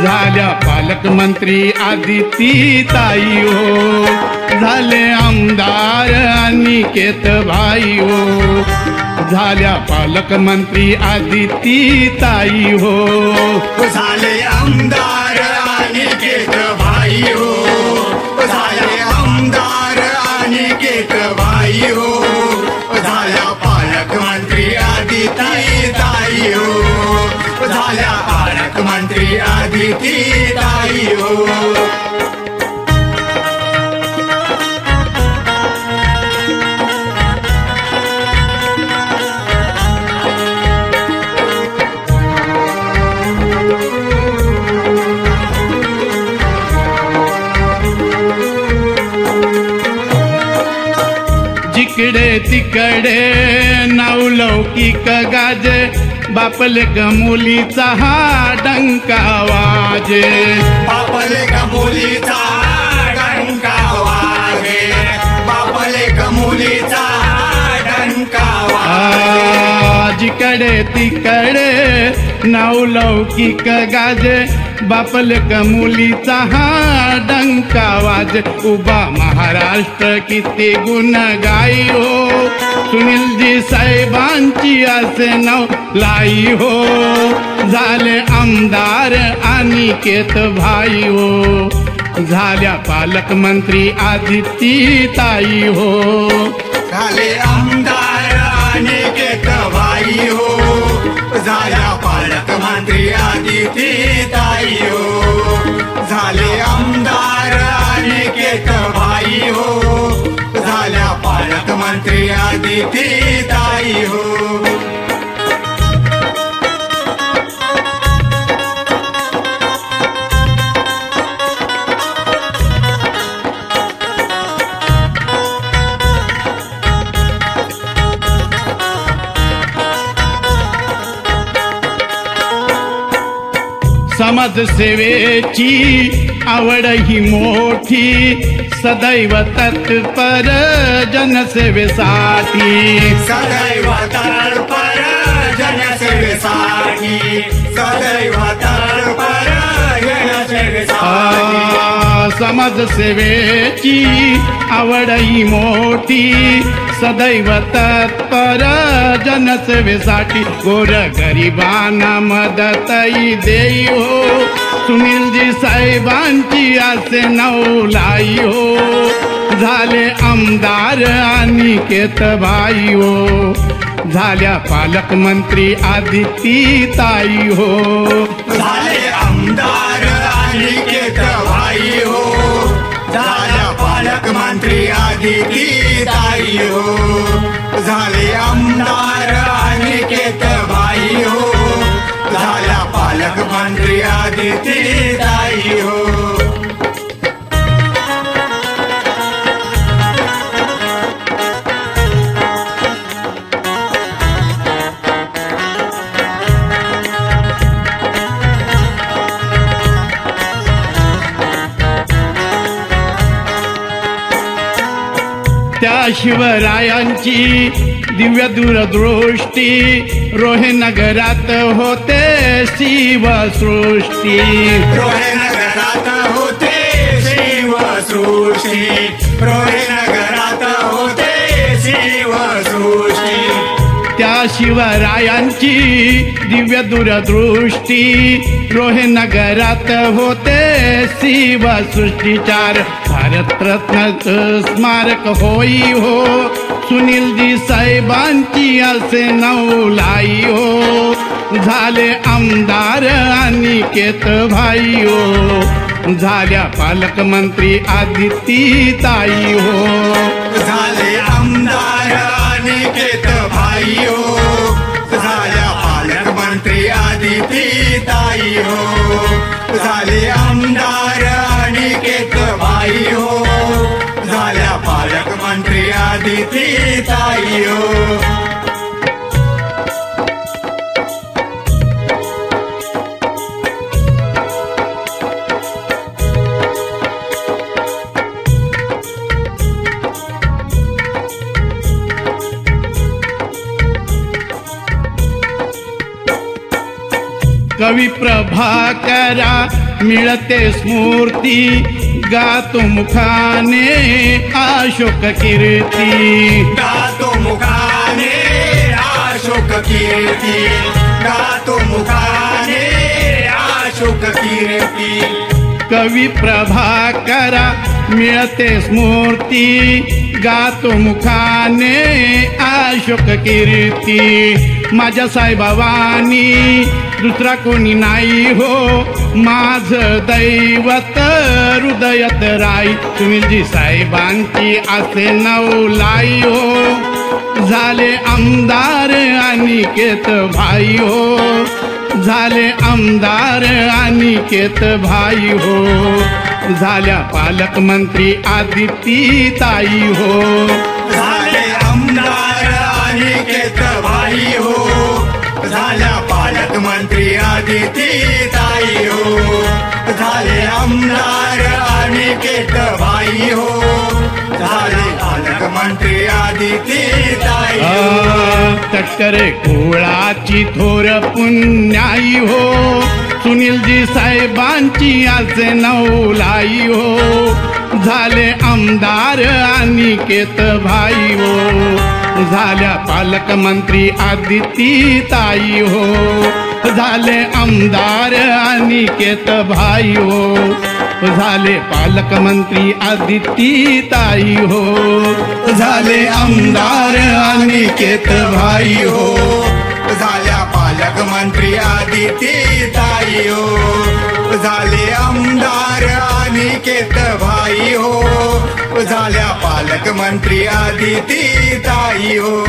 झाल्या पालकमंत्री आदिती ताई हो. झाले आमदार अनिकेत भाई हो. झाल्या पालकमंत्री आदिती ताई हो. झाले आमदार अनिकेत भाई हो. झाले आमदार अनिकेत भाई हो. झाल्या पालकमंत्री आदिती ताई हो. झाल्या पालकमंत्री आदिती ताई हो. जिकडे तिकडे नावलौकिक गाजे बापले मुलीचा हा डंका वाजे. बापले मुलीचा डंका वाजे. बापले मुलीचा डंका वाजे. जिकडे तिकडे नावलौकिक गाजे बापलक मुलीचा हा डंका वाज. उभा महाराष्ट्र किती गुण गाई हो सुनीलजी साहेबांची असे नव लाई हो. झाले आमदार अनिकेत भाई हो. झाल्या पालकमंत्री आदिती ताई हो. झाले आमदार अनिकेत भाई हो. झाल्या पालकमंत्री आदिती ताई हो. झाले आमदार अनिकेत भाई हो. झाल्या पालकमंत्री आदिती ताई हो. समाजसेवेची आवड ही मोठी सदैव तत्पर जनसेवेसाठी. सदैव तत्पर जनसेवेसाठी. सदैव तत्पर जनसेवेसाठी. समाजसेवेची आवड ही मोठी सदैव तत्पर जनसेवेसाठी. गोर गरिबांना मदतही देई हो सुनीलजी साहेबांची असे नवलाई हो. झाले आमदार अनिकेत भाई हो. झाल्या पालकमंत्री आदिती ताई हो. झाले आमदार अनिकेत भाई हो. झाल्या पालकमंत्री आदिती ताई हो. झाले आमदार अनिकेत भाई हो. झाल्या पालकमंत्री आदिती ताई हो. त्या शिवरायांची दिव्य दूरदृष्टी रोहेनगरात होते शिवसृष्टी. रोहेनगरात होते शिवसृष्टी. रोहेनगरात होते शिवसृष्टी. त्या शिवरायांची दिव्य दूरदृष्टी रोहे नगरात होते शिवसृष्टीचार भारतरत्न स्मारक होई हो सुनीलजी साहेबांची असे नवलाई हो झाले आमदार अनिकेत भाई हो झाल्या पालकमंत्री आदिती ताई हो झाले आमदार अनिकेत भाई हो झाल्या पालकमंत्री आदिती ताई हो झाले आमदार अनिकेत भाई हो झाल्या पालकमंत्री आदिती ताई हो कवी प्रभाकरा मिळते स्मूर्ती गातो मुखाने अशोक कीर्ती गातो मुखाने अशोक कीर्ती गातो मुखाने अशोक कीर्ती कवी प्रभाकरा मिळते स्मूर्ती गातो मुखाने अशोक कीर्ती माझ्या साईबाबांनी दुसरा कोणी नाही हो माझ दैवत हृदयात राई सुनीलजी साहेबांची असे नवलाई हो झाले आमदार अनिकेत भाई हो झाले आमदार अनिकेत भाई हो झाल्या पालकमंत्री आदिती ताई हो झाले आमदार अनिकेत भाई हो झाल्या पालकमंत्री आदिती ताई हो झाले आमदार अनिकेत भाई हो झाले पालकमंत्री आदिती ताई हो तटकरे कुळाची थोर पुण्याई हो सुनीलजी साहेबांची असे नवलाई हो झाले आमदार अनिकेत भाई हो झाल्या पालकमंत्री आदिती ताई हो झाले आमदार अनिकेत भाई हो झाले पालकमंत्री आदिती ताई हो झाले आमदार अनिकेत भाई हो झाल्या पालकमंत्री आदिती ताई हो झाले आमदार अनिकेत भाई हो झाल्या पालकमंत्री आदिती ताई हो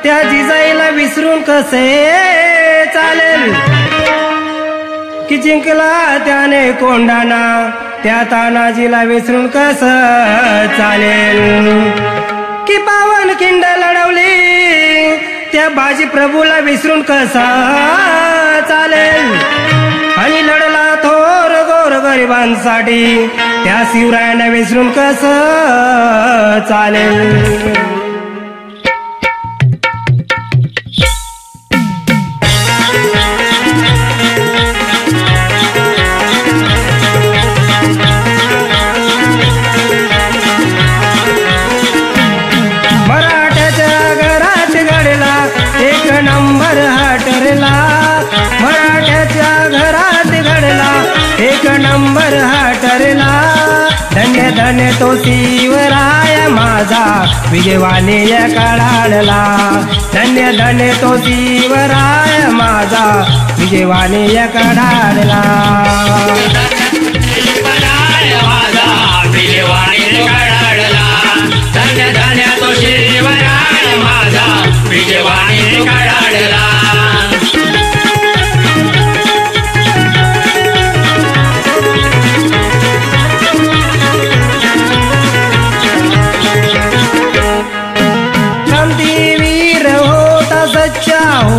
त्या जिजाईला विसरून कसे चालेल की जिंकला त्याने कोंडाणा त्या तानाजीला विसरून कसं चालेल की पावन खिंड लढवली त्या बाजी प्रभूला विसरून कसा चालेल आणि लढला थोर गोर गरिबांसाठी त्या शिवरायांना विसरून कसं चालेल नंबर हा ठरला मराठ्याच्या घरात घडला एक नंबर हा ठरला धन्य धन्य तो शिवराय माझा विजयवाणी या काळाला धन्य धन्य तो शिवराय माझा विजयवाणी या काळाला धन्य धन्य तो शिवराय माझा विजयवाणी काढला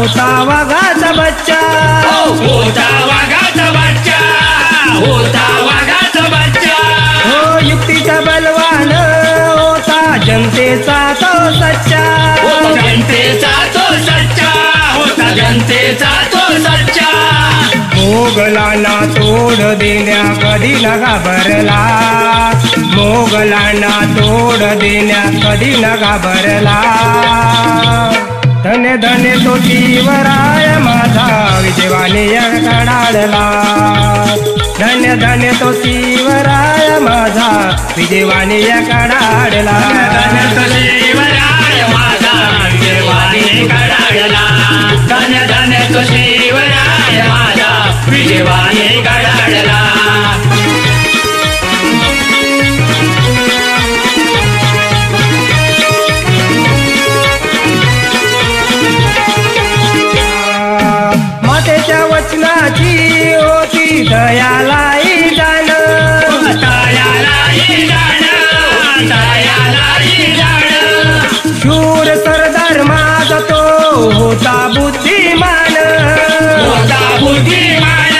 होता वाघाचा बच्चा, होता वाघाचा बच्चा, होता वाघाचा बच्चा. हो युक्तीचा बलवान होता जनतेचा तो सच्चा, जनतेचा तो सच्चा, होता जनतेचा तो सच्चा. मोगलांना तोड देण्या कधी न घाबरला, मोगलांना तोड देण्या कधी न घाबरला. धन्य धन्य तो शिवराय माझा विजयवाणी कडाडला, धन्य धन्य तो शिवराय माझा विजयवाणी कडाडला, धन्य तो शिवराय माझा विजयवाणी कडाडला, धन्य धन्य तो शिवराय माझा विजयवाणी कडाडला. मातेच्या वचनाची होती दयालाई जाण, दयालाई जाण, दयालाई जाण. शूर सरदार माझा तो होता बुद्धिमान, होता बुद्धिमान,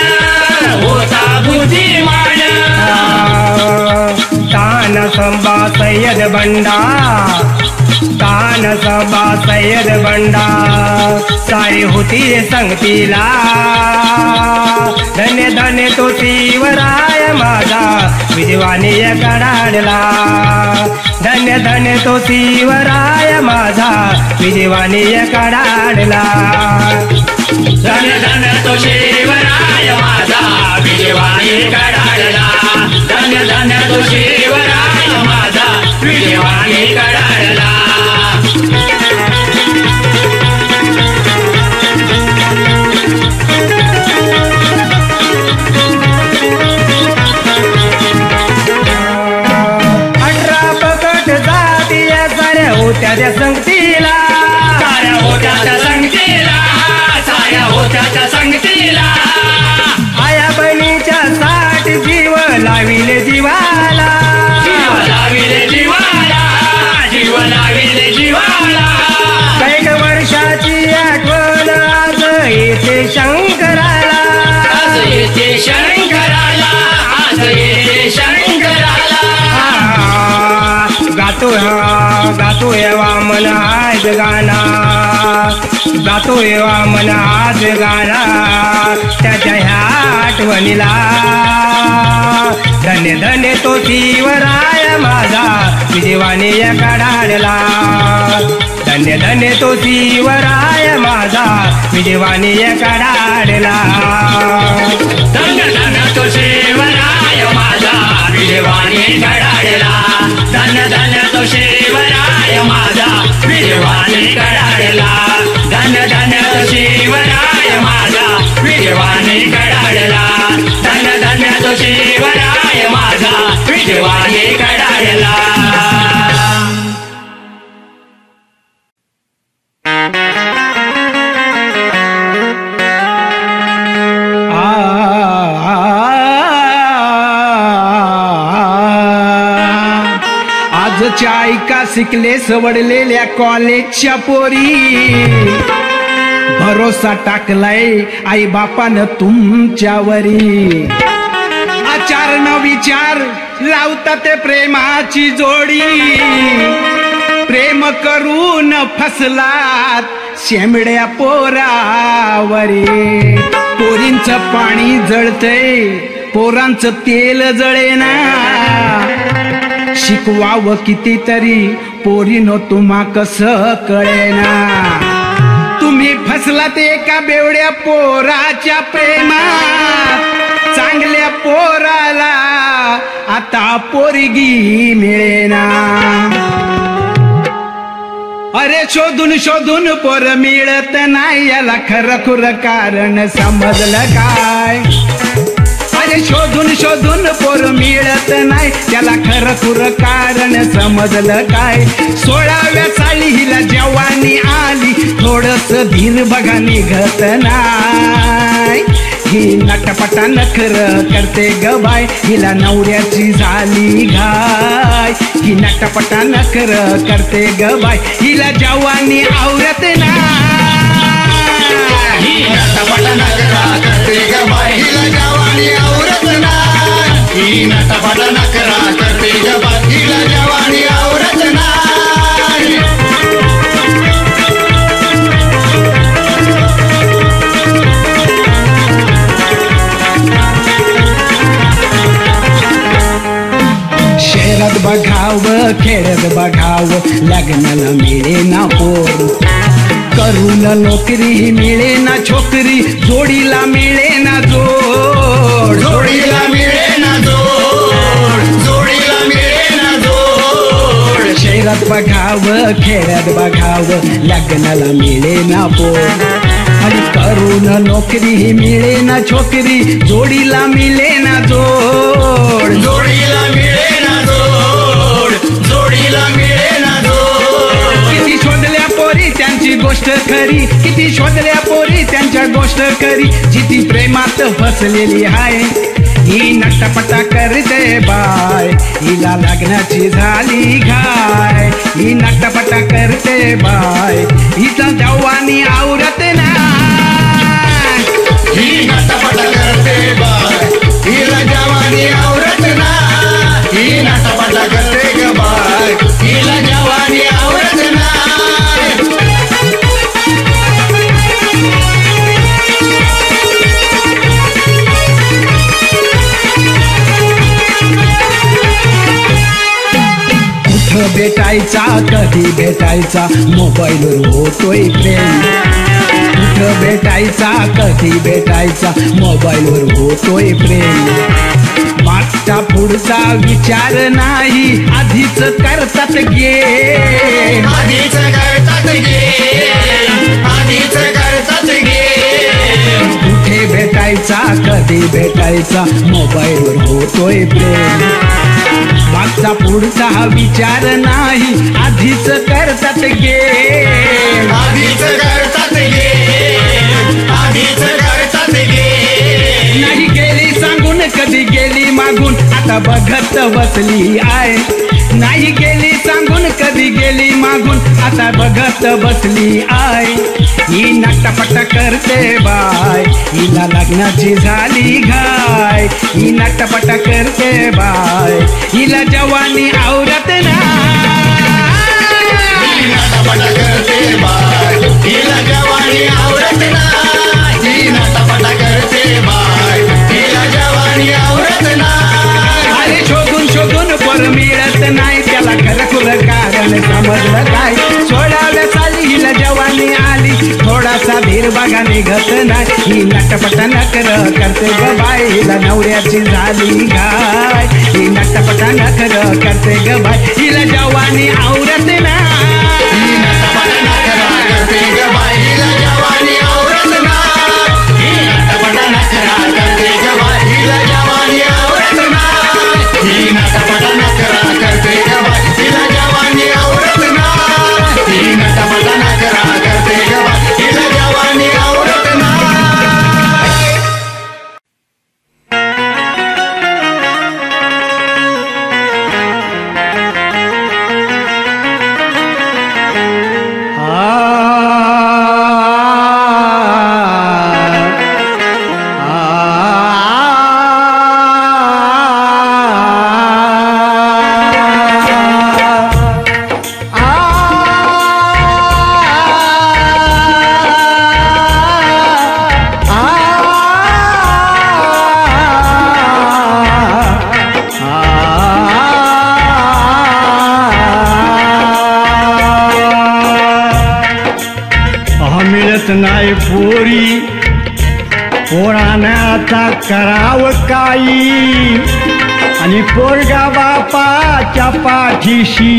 होता बुद्धिमान. तान संबा सय्यद बंडा, तान संबा सय्यद बंडा साई होती संगतीला. धन्य धन्य तो शिवराय माझा विजयवाणी कडाडला, धन्य धन्य तो शिवराय माझा विजयवाणी कडाडला, धन्य धन्य तो शिवराय माझा विजयवाणी कडाडला, धन्य धन्य तो शिवराय माझा विजयवाणी कडाडला. होत्या त्या संगतीला, साऱ्या होत्या त्या संगतीला, साऱ्या होत्या त्या संगतीला. आया बहिणीच्या साठ जीव लाविले जीवाला, जीव लाविले जीवाला, जीव लाविले जीवाला. कैक वर्षाची आठवण आज येते शंकराला, आज येते शंकराला, आज येते शंकराला. गातोय वामन आज गाना, गातोय वामन आज गाना त्याच्या ह्या आठवणीला. धन्य धन्य तो शिवराय माझा विजयवाणी कडाडला, धन्य धन्य तो शिवराय माझा विजयवाणी कडाडला, धन्य धन्य तो शिवराय माझा विजयवाणी कडाडला, धन्य धन्य तो शिवराय माझा विजयवाणी कडाडला, धन्य धन्य तो शिवराय माझा विजयवाणी कडाडला, धन्य धन्य तो शिवराय माझा विजयवाणी कडाडला. आजच्या ऐका शिकले सवडलेल्या कॉलेजच्या पोरी, भरोसा टाकलाय आई बापानं तुमच्यावरी. आचार न विचार लावता ते प्रेमाची जोडी, प्रेम करून फसलात शेंबड्या पोरावरी. पोरींचं पाणी जळतंय पोरांचं तेल जळेना, शिकवावं कितीतरी पोरीनो तुम्हा कसं कळेना. तुम्ही फसलात एका बेवड्या पोराच्या प्रेमात, चांगल्या पोराला आता पोरगी मिळेना. अरे शोधून शोधून पोर मिळत नाही, याला खरं खुरं कारण समजलं काय? अरे शोधून शोधून पोर मिळत नाही, त्याला खरं खुरं कारण समजलं काय? 16व्या साली हिला जवानी आली, थोडस धीर बघा निघत नाही. ही नटपटा नखर करते ग बाय, हिला नवऱ्याची झाली घाय. ही नटपटा नखर करते ग बाय, हिला जवानी आवरत नाही. नटपट नखरा करते ग बाई हिला जवानी आवरत नाही नटपट नखरा करते ग बाई हिला जवानी आवरत नाही शहरात बघावं खेड्यात बघावं लग्नाला मिळे ना पोर करून नोकरी मिळे ना छोकरी जोडीला मिळे ना जोड जोडीला मिळे ना जोड जोडीला मिळे ना जोड शहरात बघावं खेड्यात बघावं लग्नाला मिळे ना पोर आणि करून नोकरी मिळे ना छोकरी जोडीला मिळे ना जोड जोडीला मिळे ना जोड जोडीला मिळे ना जोड किती शोधल्या पोरी त्यांची गोष्ट खरी किती शोधल्या पोरी त्यांच्या गोष्ट खरी जिती प्रेमात फसलेली आहे ही नटपटा करते बाय हिला लग्नाची झाली घाय ही नटपटा करते बाय हिचा जवानी आवरत नाही ही नटपट करते बाय हिला जवानी आवरत नाही ही नटपट करते ग बाय हिला जवानी आवरत नाही कुठं भेटायचा कधी भेटायचा मोबाईलवर होतोय प्रेम कुठं भेटायचा कधी भेटायचा मोबाईलवर होतोय प्रेम मागचा पुढचा विचार नाही आधीच करतात गे आधीच करतात गे आधीच करतात गे कुठे भेटायचा कधी भेटायचा मोबाईलवर होतोय प्रेम मागचा पुढचा विचार नाही आधीच करतात गे आधीच करतात गे आधीच करतात गे नाही गेली सांगून कधी गेली मागून आता बघत बसली आहे नाही गेली सांगून कधी गेली मागून आता बघत बसली आहे ही नटपट करते बाय हिला लग्नाची झाली घाय ही नटपट करते बाय हिला जवानी आवरत ही नटपट करते बाय हिला जवानी आवरत नाही नटपट करते बाय हिला जवानी आवरत नाही अरे शोधून शोधून पर मिळत नाही त्याला खरं खुरं कारण समजलं काय सोडाव्या साली हिला जवानी आली थोडासा धीर बघा निघत नाही ही नटपट नकर करते ग बाय हिला नवऱ्याची झाली गाय ही नटपट नकर करते ग बाय हिला जवानी आवरत ही नटपट नखरा करते ग बाई हिला जवानी आवरत नाही ही नटपट नखरा करते ग बाई हिला जवानी आवरत नाही ही नटपट नखरा करते ग बाई हिला जवानी आवरत नाही ही नटपट नखरा करते ग बाई हिला जवानी आवरत नाही मिळत नाही पोरी पोराने आता करावं काही आणि पोरगा बापाच्या पाठीशी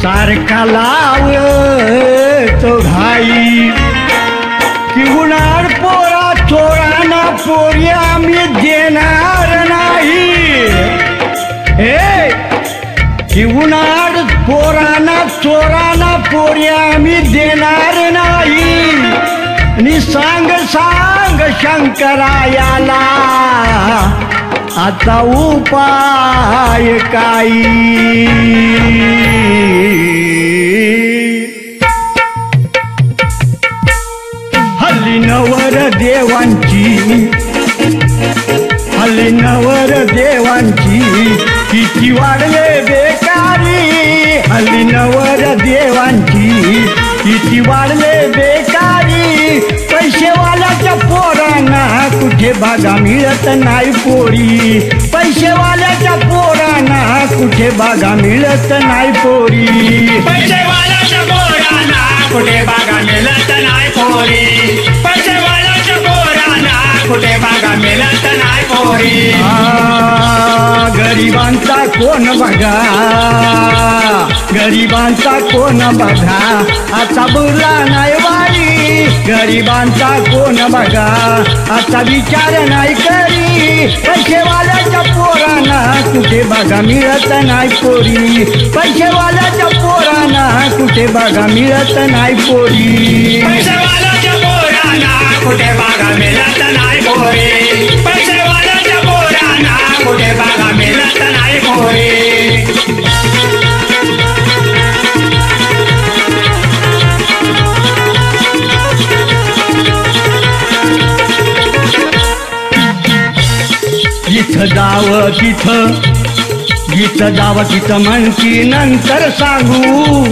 सारखा लावतो घाई की उन्हाळ पोरा चोराना पोरी आम्ही देणार नाही हे की उन्हाळ पोराना चोराना पोरी आम्ही देणार नाही आणि सांग सांग शंकरायाला आता उपाय काही हल्ली देवांची किती वाढले बेकारी पैसेवाल्याच्या पोरांना कुठे बागा मिळत नाही पोरी पैसेवाल्याच्या पोरांना कुठे बागा मिळत नाही पोरी पैसेवाल्याच्या पोरांना कुठे बागा मिळत नाही पोरी पैसेवाल्याच्या पोरांना कुठे बागा मिळत नाही पोरी गरिबांचा कोण बघा गरिबांचा कोण बघा आता बोला नाही वारी गरिबांचा कोण बघा आता विचार नाही करी पैसेवाल्याच्या पोरांना कुठे बागा मिळत नाही पोरी पैसेवाल्याच्या पोरांना कुठे बागा मिळत नाही पोरी पैसेवाल्याच्या पोरांना कुठे बागा मिळत नाही पोरी पैसेवाल्याच्या पोरांना कुठे बागा मिळत नाही पोरी जिथं जावं तिथं म्हणती नंतर सांगू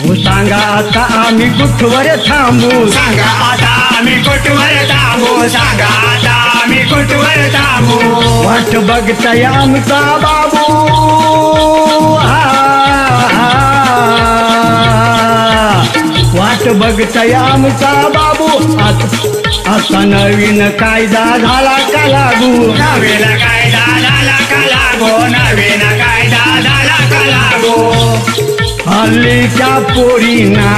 हो सांगा आता आम्ही कुठवर थांबू सांगा आता आम्ही कुठवर थांबू सांगा आता आम्ही कुठवर थांबू वाट बघताय आमचा बाबू वाट बघताय आमचा बाबू आता नवीन कायदा झाला का लागू नवीन कायदा झाला का लागू नवीन कायदा झाला का लागू हल्लीच्या पोरीना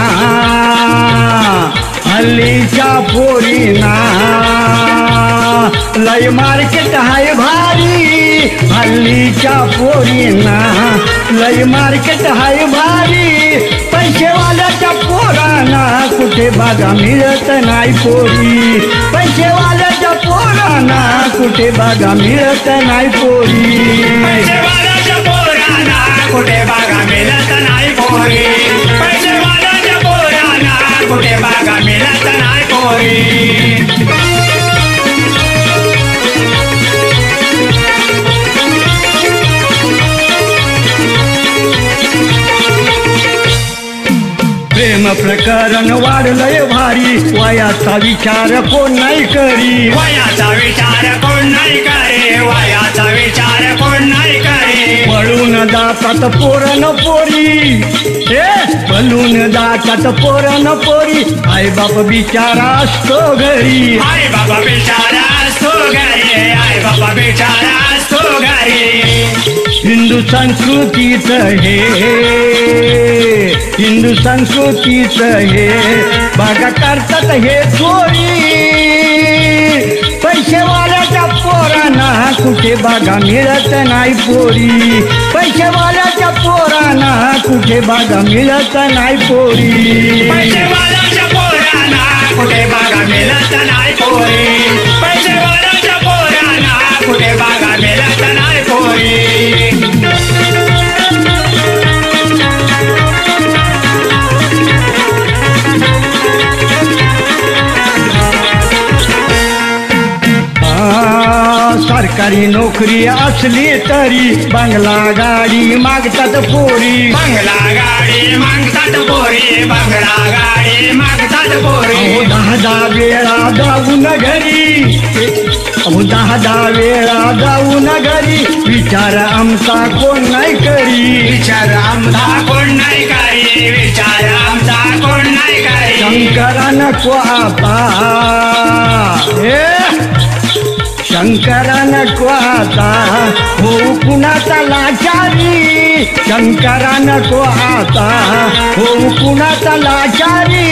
लय मार्केट हाय भारी हल्लीच्या पोरीना लय मार्केट हाय भारी पैसेवाल्याच्या पोरांना कुठे बागा मिळत नाही पोरी पैसेवाल्याच्या पोरांना कुठे बागा मिळत नाही पोरी पैसेवाल्याच्या पोरांना कुठे बागा मिळत नाही पोरी पैसेवाल्याच्या पोरांना कुठे बागा मिळत नाही पोरी प्रेम प्रकरण वाढलंय भारी वयाचा विचार कोण नाही करी वयाचा विचार कोण नाही करे वयाचा विचार कोण नाही करे पळून जातात पोरण पोरी पळून जातात पोरण पोरी आई बाप बिचारा असतो घरी आई बाबा बिचारा असतो घरी आई बाबा बिचारा असतो घरी हिंदू संस्कृतीच हे बागा करतात हे चोरी पैसेवाल्याच्या पोरांना कुठे बागा मिळत नाही पोरी पैसेवाल्याच्या पोरांना कुठे बागा मिळत नाही पोरी पैसेवाल्याच्या पोरांना कुठे बागा मिळत नाही पोरी पैसेवाल्याच्या पोरांना कुठे बागा मिळत नाही पोरी सरकारी नोकरी असली तरी बंगला गाडी मागतात पोरी बंगला गाडी मागतात पोरी बंगला गाडी मागतात पोरी 10 वेळा जाऊन घरी 10 वेळा जाऊन घरी विचार आमचा कोण नाही करी विचार आमचा कोण नाही करी विचार आमचा कोण नाही करी शंकरा नको आता शंकरा नको आता हो कुणाचा लाचारी शंकरा नको आता हो कुणाचा लाचारी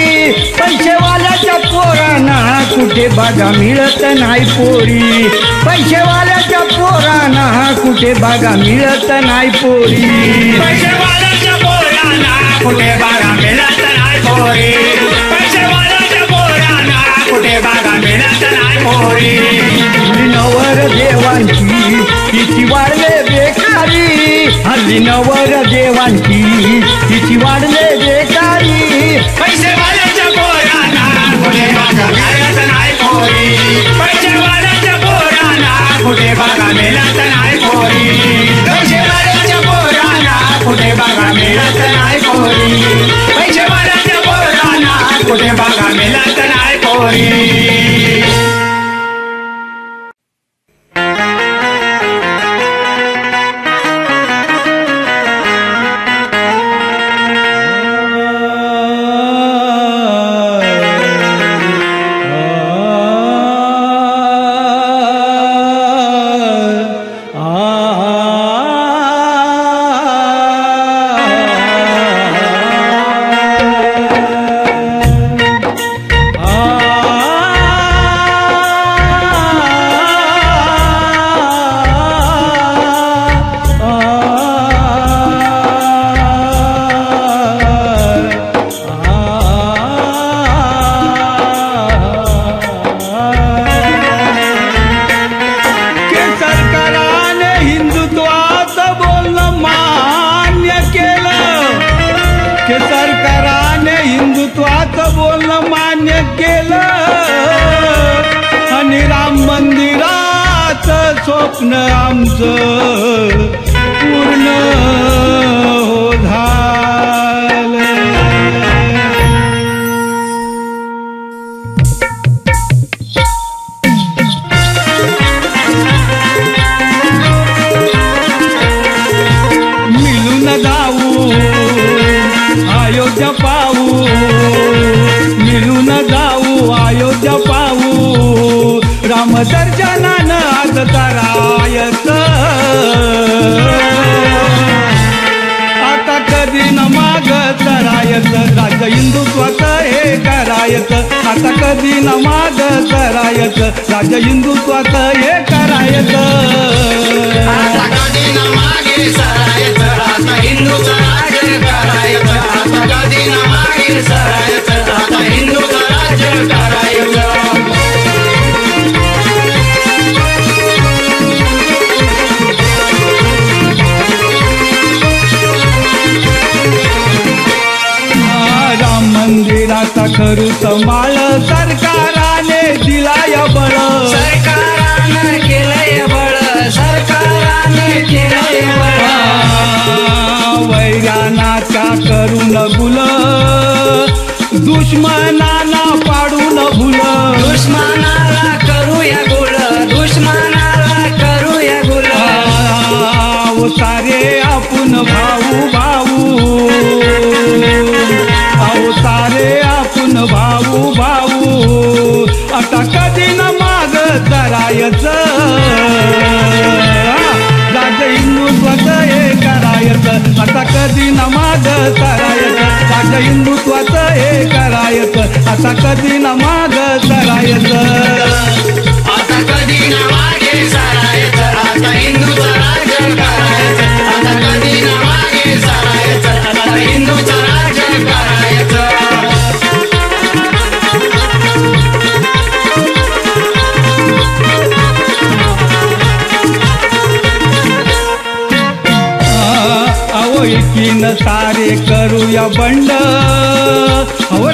पैसेवाल्याच्या पोरांना कुठे बागा मिळत नाही पोरी पैसेवाल्याच्या पोरांना कुठे बागा मिळत नाही पोरी पैसेवाल्याच्या पोरांना कुठे बागा मिळत नाही पोरी पैसेवाल्याच्या पोरांना कुठे बागा मिळत नाही पोरी नवर देवांची किती वाढले बेकारी हल्ली नवर देवांची किती वाढले बेकारी पैसेवाल्याच्या पोरांना कुठे बागा मिळत नाही पोरी पैसेवाल्याच्या पोरांना कुठे बागा मिळत नाही पोरी पैसेवाल्याच्या पोरांना कुठे बागा मिळत नाही पोरी बोलणं मान्य केलं आणि राम मंदिराचं स्वप्न आमचं पूर्ण हो झालं. मिळून जाऊ अयोध्या पाहू, मिळून जाऊ अयोध्या पाहू, राम दर्शनानं आज करायचं. आता कधी न माग करायचं, राज्य हिंदुत्वाचं हे करायचं. आता कधी न माग करायचं, राज्य हिंदुत्वाचं हे करायचं. आता कधी न मागे सरायचं, आता हिंदूचं राज्य करायचं. आता कधी न मागे सरायचं, आता हिंदूचं राज्य करायचं. राम मंदिराचा खरूच माळ सरकाराने दिलाय बळ, सरकारानं केलंय बळ, सरकाराने केलंय बळ. वैरानाचा करून गुल, दुश्मनाला पाडून भूल. दुश्मनाला करूया गुळ, दुश्मनाला करूया गुळ. सारे आपण भाऊ भाऊ, सारे आपण भाऊ भाऊ. आता कधी न माग करायचं, राज्य हिंदुत्वाचं हे करायचं. आता कधी न माग करायचं, राज्य हिंदुत्वाचं हे करायचं. आता कधी न माग करायचं. आता कधी न मागे सरायचं, आता हिंदूचं राज्य करायचं. आता कधी न मागे सरायचं, आता हिंदूचं राज्य करायचं. एकीन सारे करूया बंड,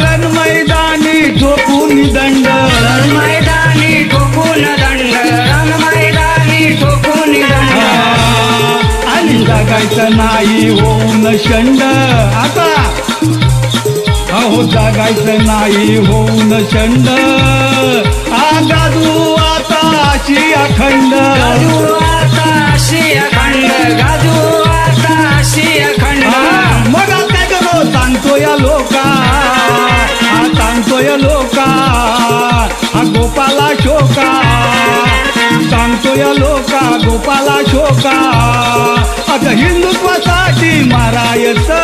रण मैदानी ठोकून दंड. मैदानी ठोकून दंड, रण मैदानी ठोकून दंड. आणि जगायचं नाही होऊन शंड. आता अहो जगायचं नाही होऊन शंड. गाजू आता अशी अखंड, गाजू आता अशी अखंड, गाजू आता अशी अखंड. मग काय करो सांगतोय लोका, सांगतोय लोका, हा गोपाला शोका. सांगतोय लोका गोपाला शोका. आता हिंदुत्वासाठी मारायचं,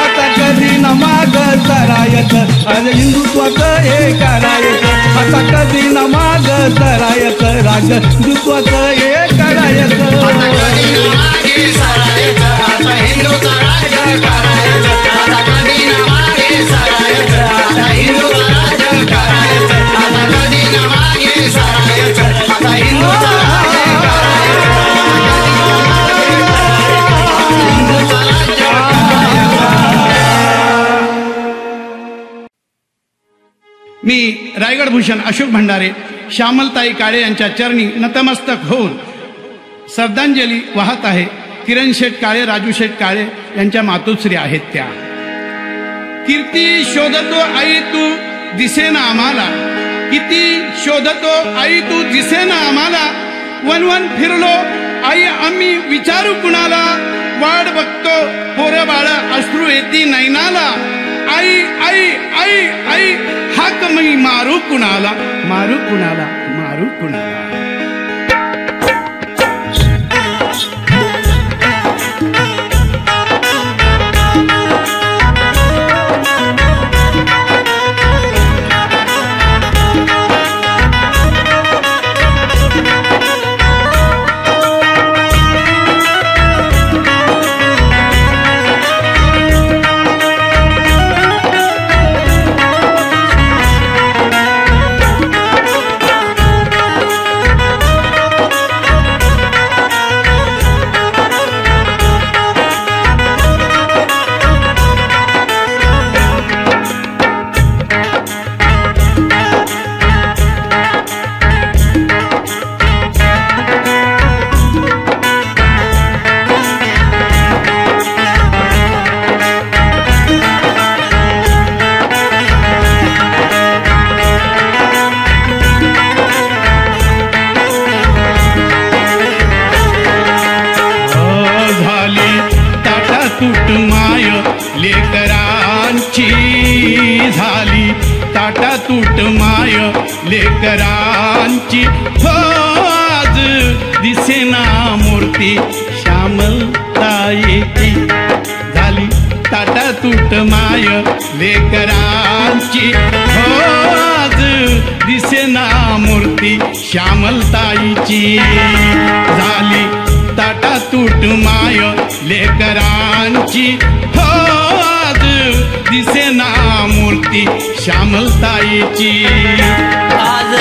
आता कधी न माग सरायचं, आज हिंदुत्वाचं हे करायचं. आता कधी न माग सरायचं, राज्य हिंदुत्वाचं हे करायचं. आता कधी न मागे सरायचं, आता हिंदूचं राज्य करायचं. आता कधी न मागे सरायचं, आता हिंदूचं राज्य करायचं. आता कधी न मागे सरायचं, आता हिंदूचं राज्य करायचं. हिंदूचं राज्य मी रायगड भूषण अशोक भंडारे श्यामलताई काळे यांच्या चरणी नतमस्तक होऊन श्रद्धांजली वाहत आहे. किरण शेठ काळे, राजू शेठ काळे यांच्या मातोश्री आहेत त्या. कीर्ती शोधतो आई तू दिसेना आम्हाला, किती शोधतो आई तू दिसेना आम्हाला. वनवन फिरलो आई आम्ही विचारू कुणाला, वाट बघतो पोरं बाळ अश्रू येती नैनाला. आई आई आई आई हाक मी मारू कुणाला, मारू कुणाला, मारू कुणाला. माय लेकरांची झाली ताटातूट माय लेकरांची हो आज दिसेना मूर्ती श्यामलताईची झाली ताटातूट माय लेकरांची हो आज दिसेना मूर्ती श्यामलताईची झाली ताटातूट माय लेकरांची हो आज दिसेना मूर्ती श्यामलताईची आज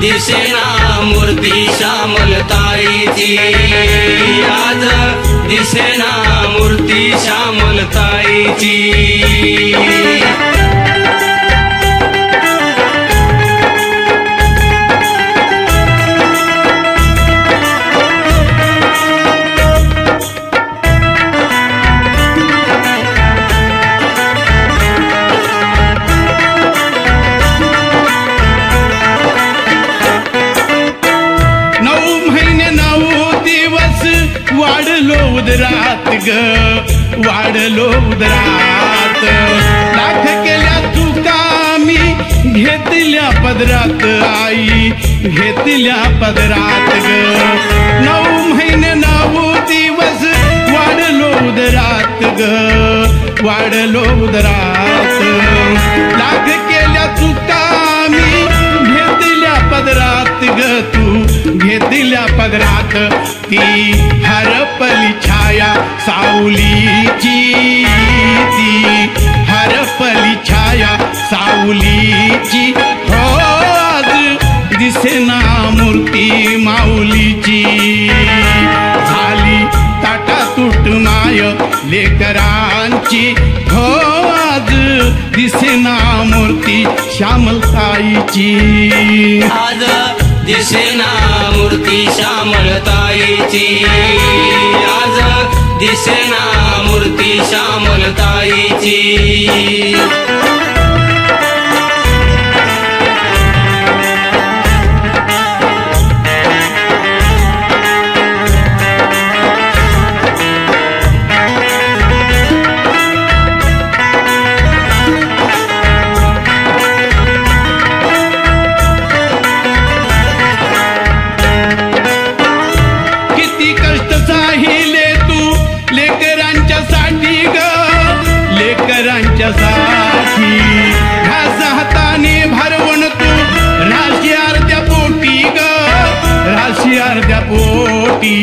दिसेना मूर्ती श्यामलताईची आज दिसेना मूर्ती श्यामलताईची वाढलो उदरात ग वाढलो उदरात लाख केल्या तुका मी घेतल्या पदरात आई घेतल्या पदरात ग 9 महिने 9 दिवस वाढलो उदरात ग वाढलो उदरात लाख केल्या तुका मी घेतल्या पदरात ग तू घेतल्या पदरात ती हरपली छाया सावलीची ती हरपली छाया सावलीची हो आज दिसेना मूर्ती माऊलीची झाली ताटातूट माय लेकरांची हो आज दिसेना मूर्ती श्यामलताईची आज दिसेना मूर्ती श्यामलताईची आज दिसेना मूर्ती श्यामलताईची साठी घास हाताने भरवण तू राशी अर्ध्या पोटी ग राशी अर्ध्या पोटी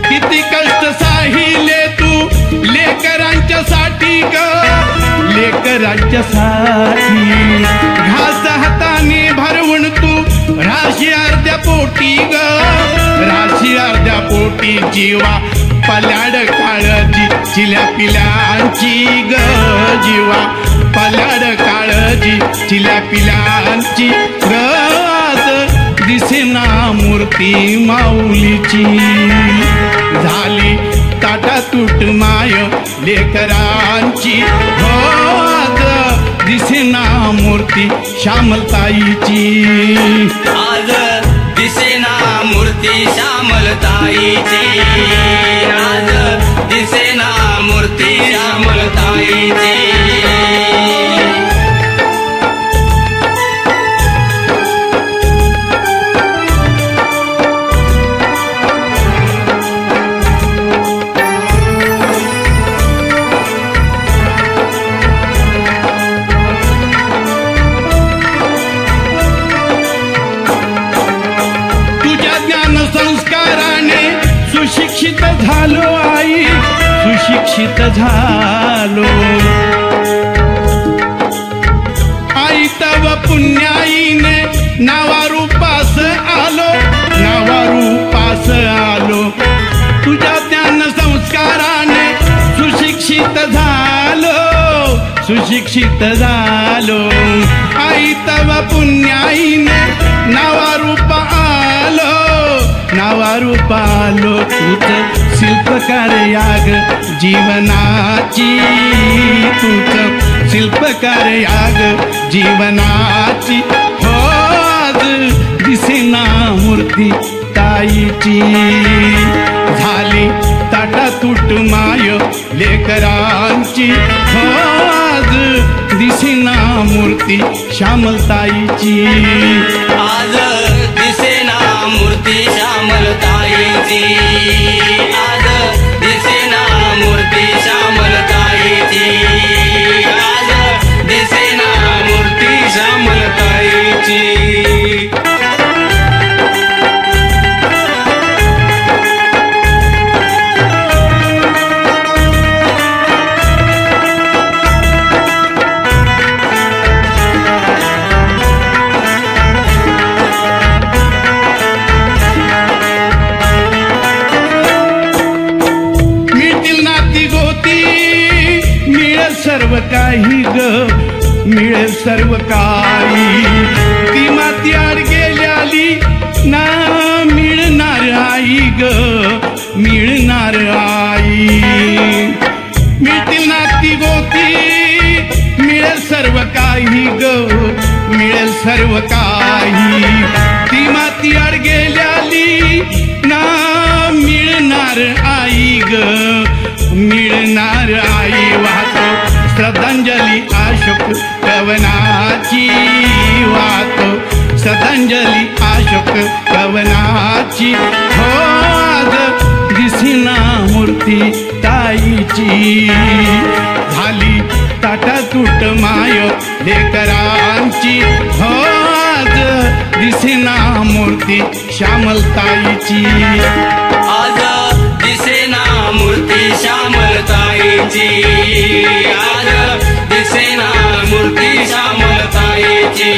किती कष्ट साहिले तू लेकरांच्या साठी ग लेकरांच्या साठी घास हाताने भरवण तू राशी अर्ध्या पोटी ग राशी अर्ध्या पोटी जीवा पल्याड काळजी चिल्या पिलांची ग जीवा पल्याड काळजी चिल्या पिलांची ग आज दिसेना मूर्ती माऊलीची झाली ताटातूट माय लेकरांची हो आज दिसेना मूर्ती श्यामलताईची आज दिसेना मूर्ती श्यामलताईची आज दिसेना मूर्ती श्यामलताईची सुशिक्षित झालो आई सुशिक्षित झालो आई तव पुण्याईने नावारूपास आलो नावारूपास आलो तुझ्या ज्ञान संस्काराने सुशिक्षित झालो सुशिक्षित झालो आई तव पुण्याईने नावारूप आलो नावारूपालो तूच शिल्पकार याग जीवनाची तूच शिल्पकार याग जीवनाची हो आज दिसेना मूर्ती ता श्यामलताईची झाली ताटातूट माय लेकरांची आज दिसेना मूर्ती श्यामलताईची आज दिसेना मूर्ती श्यामलताईची आज दिसेना मूर्ती श्यामलताईची आज दिसेना मूर्ती श्यामलताईची सर्व काही ग मिळेल सर्व काही ती माती आड गेल्याली ना मिळणार आई ग मिळणार आई मिळतील ना ती गोती मिळेल सर्व काही ग मिळेल सर्व काही ती माती आड गेल्याली ना मिळणार आई ग मिळणार आई वाहतो श्रद्धांजली अशोक कवनाची वाहतो श्रद्धांजली अशोक कवनाची हो आज दिसेना मूर्ती ताईची झाली ताटातूट माय लेकरांची हो आज दिसेना मूर्ती श्यामलताईची आज दिसेना मूर्ती श्यामलताईची आज दिसेना मूर्ती श्यामलताईची